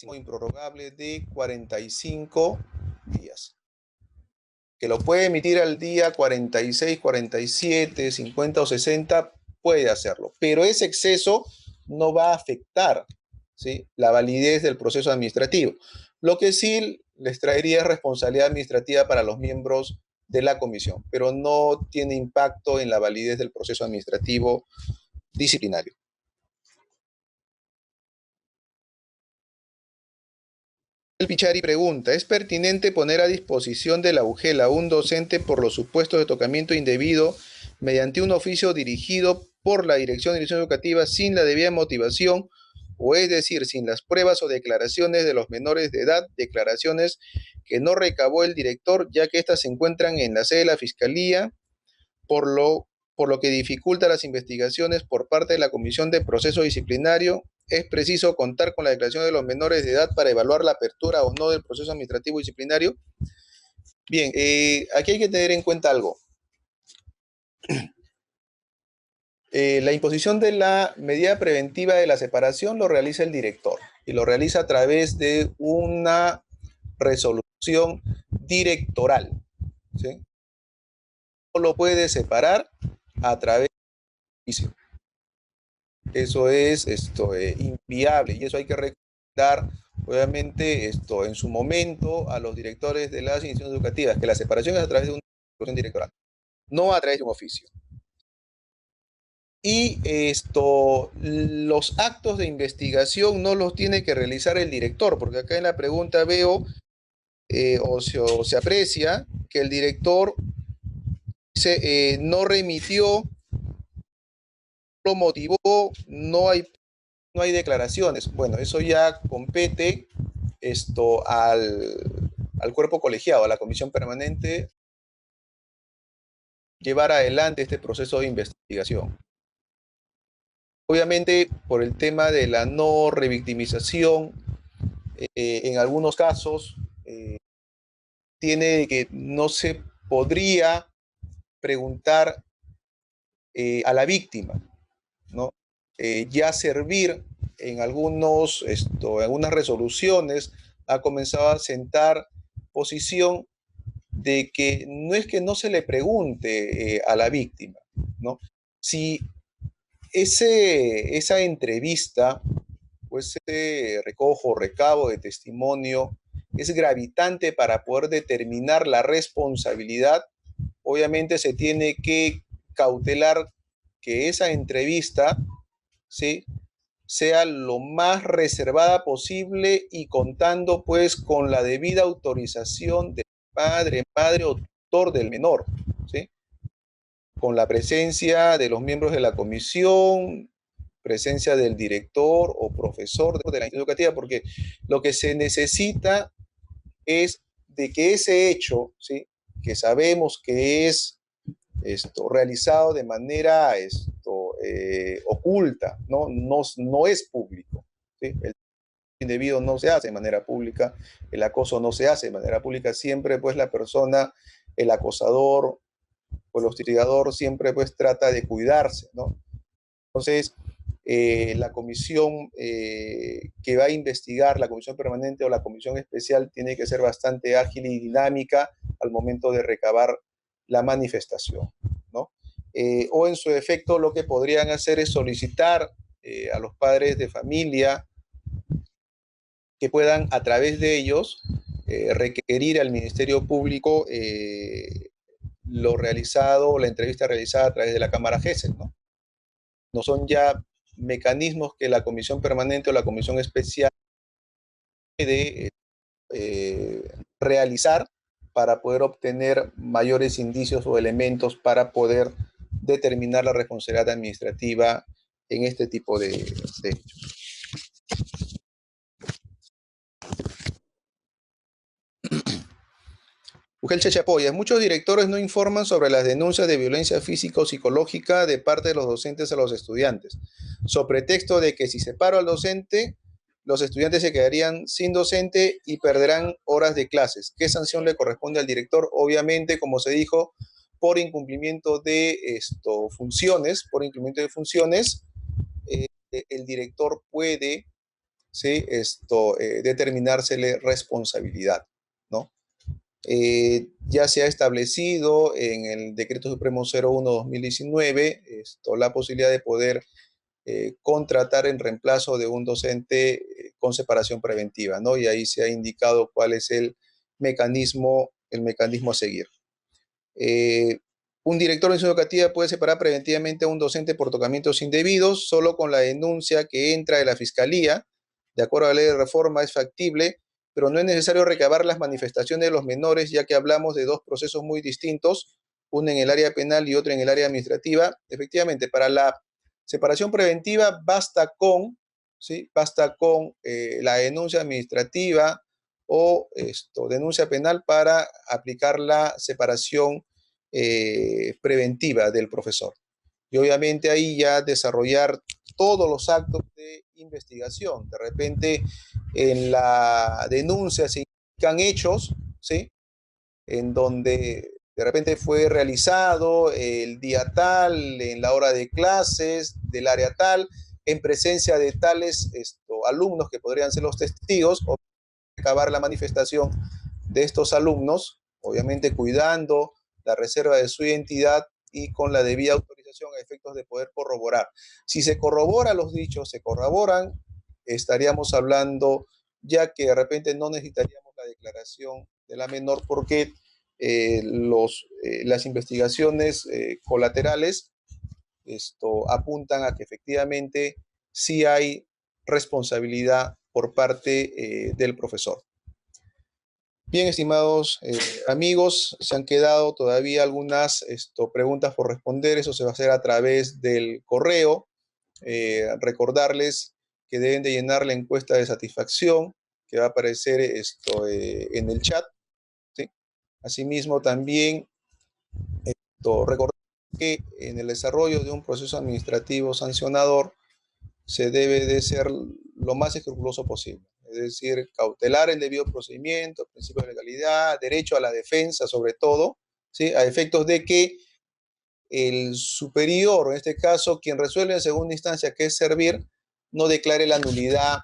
improrrogable de 45 días. Que lo puede emitir al día 46, 47, 50 o 60, puede hacerlo, pero ese exceso no va a afectar, ¿sí?, la validez del proceso administrativo. Lo que sí les traería responsabilidad administrativa para los miembros de la comisión, pero no tiene impacto en la validez del proceso administrativo disciplinario. El Pichari pregunta, ¿es pertinente poner a disposición de la UGEL a un docente por los supuestos de tocamiento indebido mediante un oficio dirigido por la Dirección de Dirección Educativa sin la debida motivación, o es decir, sin las pruebas o declaraciones de los menores de edad, declaraciones que no recabó el director, ya que éstas se encuentran en la sede de la Fiscalía, por lo que dificulta las investigaciones por parte de la Comisión de Proceso Disciplinario? Es preciso contar con la declaración de los menores de edad para evaluar la apertura o no del proceso administrativo disciplinario. Bien, aquí hay que tener en cuenta algo. La imposición de la medida preventiva de la separación lo realiza el director y lo realiza a través de una resolución directoral, ¿sí? No lo puede separar a través de juicio. Eso es inviable y eso hay que recomendar, obviamente, en su momento a los directores de las instituciones educativas, que la separación es a través de una resolución directoral, no a través de un oficio. Y los actos de investigación no los tiene que realizar el director, porque acá en la pregunta veo o se aprecia que el director no remitió, lo motivó, no hay declaraciones. Bueno, eso ya compete al cuerpo colegiado, a la comisión permanente, llevar adelante este proceso de investigación. Obviamente, por el tema de la no revictimización, en algunos casos, tiene que no se podría preguntar a la víctima, ¿no? Ya servir en algunas resoluciones ha comenzado a sentar posición de que no es que no se le pregunte a la víctima, ¿no? Si esa entrevista o ese recojo, recabo de testimonio es gravitante para poder determinar la responsabilidad, obviamente se tiene que cautelar que esa entrevista, ¿sí?, sea lo más reservada posible y contando pues con la debida autorización del padre, madre o tutor del menor, ¿sí?, con la presencia de los miembros de la comisión, presencia del director o profesor de la institución educativa, porque lo que se necesita es de que ese hecho, ¿sí?, que sabemos que es realizado de manera oculta, no es público, ¿sí? El indebido no se hace de manera pública, el acoso no se hace de manera pública, siempre pues la persona, el acosador o el hostigador siempre pues trata de cuidarse, ¿no? Entonces, la comisión que va a investigar, la comisión permanente o la comisión especial, tiene que ser bastante ágil y dinámica al momento de recabar la manifestación, ¿no? O en su efecto, lo que podrían hacer es solicitar a los padres de familia que puedan, a través de ellos, requerir al Ministerio Público lo realizado, la entrevista realizada a través de la Cámara GESEL, ¿no? No son ya mecanismos que la comisión permanente o la comisión especial puede realizar para poder obtener mayores indicios o elementos para poder determinar la responsabilidad administrativa en este tipo de hechos. Ugel Chachapoya, muchos directores no informan sobre las denuncias de violencia física o psicológica de parte de los docentes a los estudiantes, sobre pretexto de que si se para al docente, los estudiantes se quedarían sin docente y perderán horas de clases. ¿Qué sanción le corresponde al director? Obviamente, como se dijo, por incumplimiento de funciones, el director puede, ¿sí?, determinársele responsabilidad, ¿no? Ya se ha establecido en el Decreto Supremo 01/2019 la posibilidad de poder contratar en reemplazo de un docente con separación preventiva, ¿no? Y ahí se ha indicado cuál es el mecanismo a seguir. Un director de institución educativa puede separar preventivamente a un docente por tocamientos indebidos solo con la denuncia que entra de la Fiscalía. De acuerdo a la ley de reforma, es factible, pero no es necesario recabar las manifestaciones de los menores, ya que hablamos de dos procesos muy distintos, uno en el área penal y otro en el área administrativa. Efectivamente, para la separación preventiva basta con, ¿sí?, la denuncia administrativa o denuncia penal para aplicar la separación preventiva del profesor. Y obviamente ahí ya desarrollar todos los actos de investigación. De repente en la denuncia se indican hechos, ¿sí?, en donde de repente fue realizado el día tal, en la hora de clases, del área tal, en presencia de tales alumnos que podrían ser los testigos, o acabar la manifestación de estos alumnos, obviamente cuidando la reserva de su identidad y con la debida autorización a efectos de poder corroborar. Si se corroboran los dichos, se corroboran, estaríamos hablando ya que de repente no necesitaríamos la declaración de la menor porque las investigaciones colaterales apuntan a que efectivamente sí hay responsabilidad por parte del profesor. Bien, estimados amigos, se han quedado todavía algunas preguntas por responder. Eso se va a hacer a través del correo. Recordarles que deben de llenar la encuesta de satisfacción que va a aparecer en el chat, ¿sí? Asimismo, también recordar que en el desarrollo de un proceso administrativo sancionador se debe de ser lo más escrupuloso posible. Es decir, cautelar el debido procedimiento, principio de legalidad, derecho a la defensa sobre todo, ¿sí?, a efectos de que el superior, en este caso quien resuelve en segunda instancia, que es servir, no declare la nulidad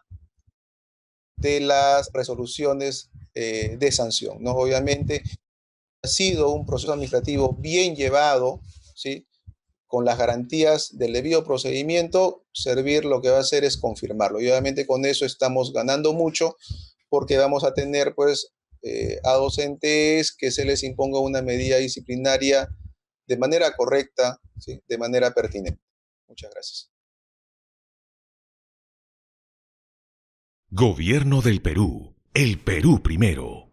de las resoluciones de sanción, ¿no? Obviamente ha sido un proceso administrativo bien llevado, ¿sí?, con las garantías del debido procedimiento, servir lo que va a hacer es confirmarlo. Y obviamente con eso estamos ganando mucho porque vamos a tener pues a docentes que se les imponga una medida disciplinaria de manera correcta, ¿sí?, de manera pertinente. Muchas gracias. Gobierno del Perú. El Perú primero.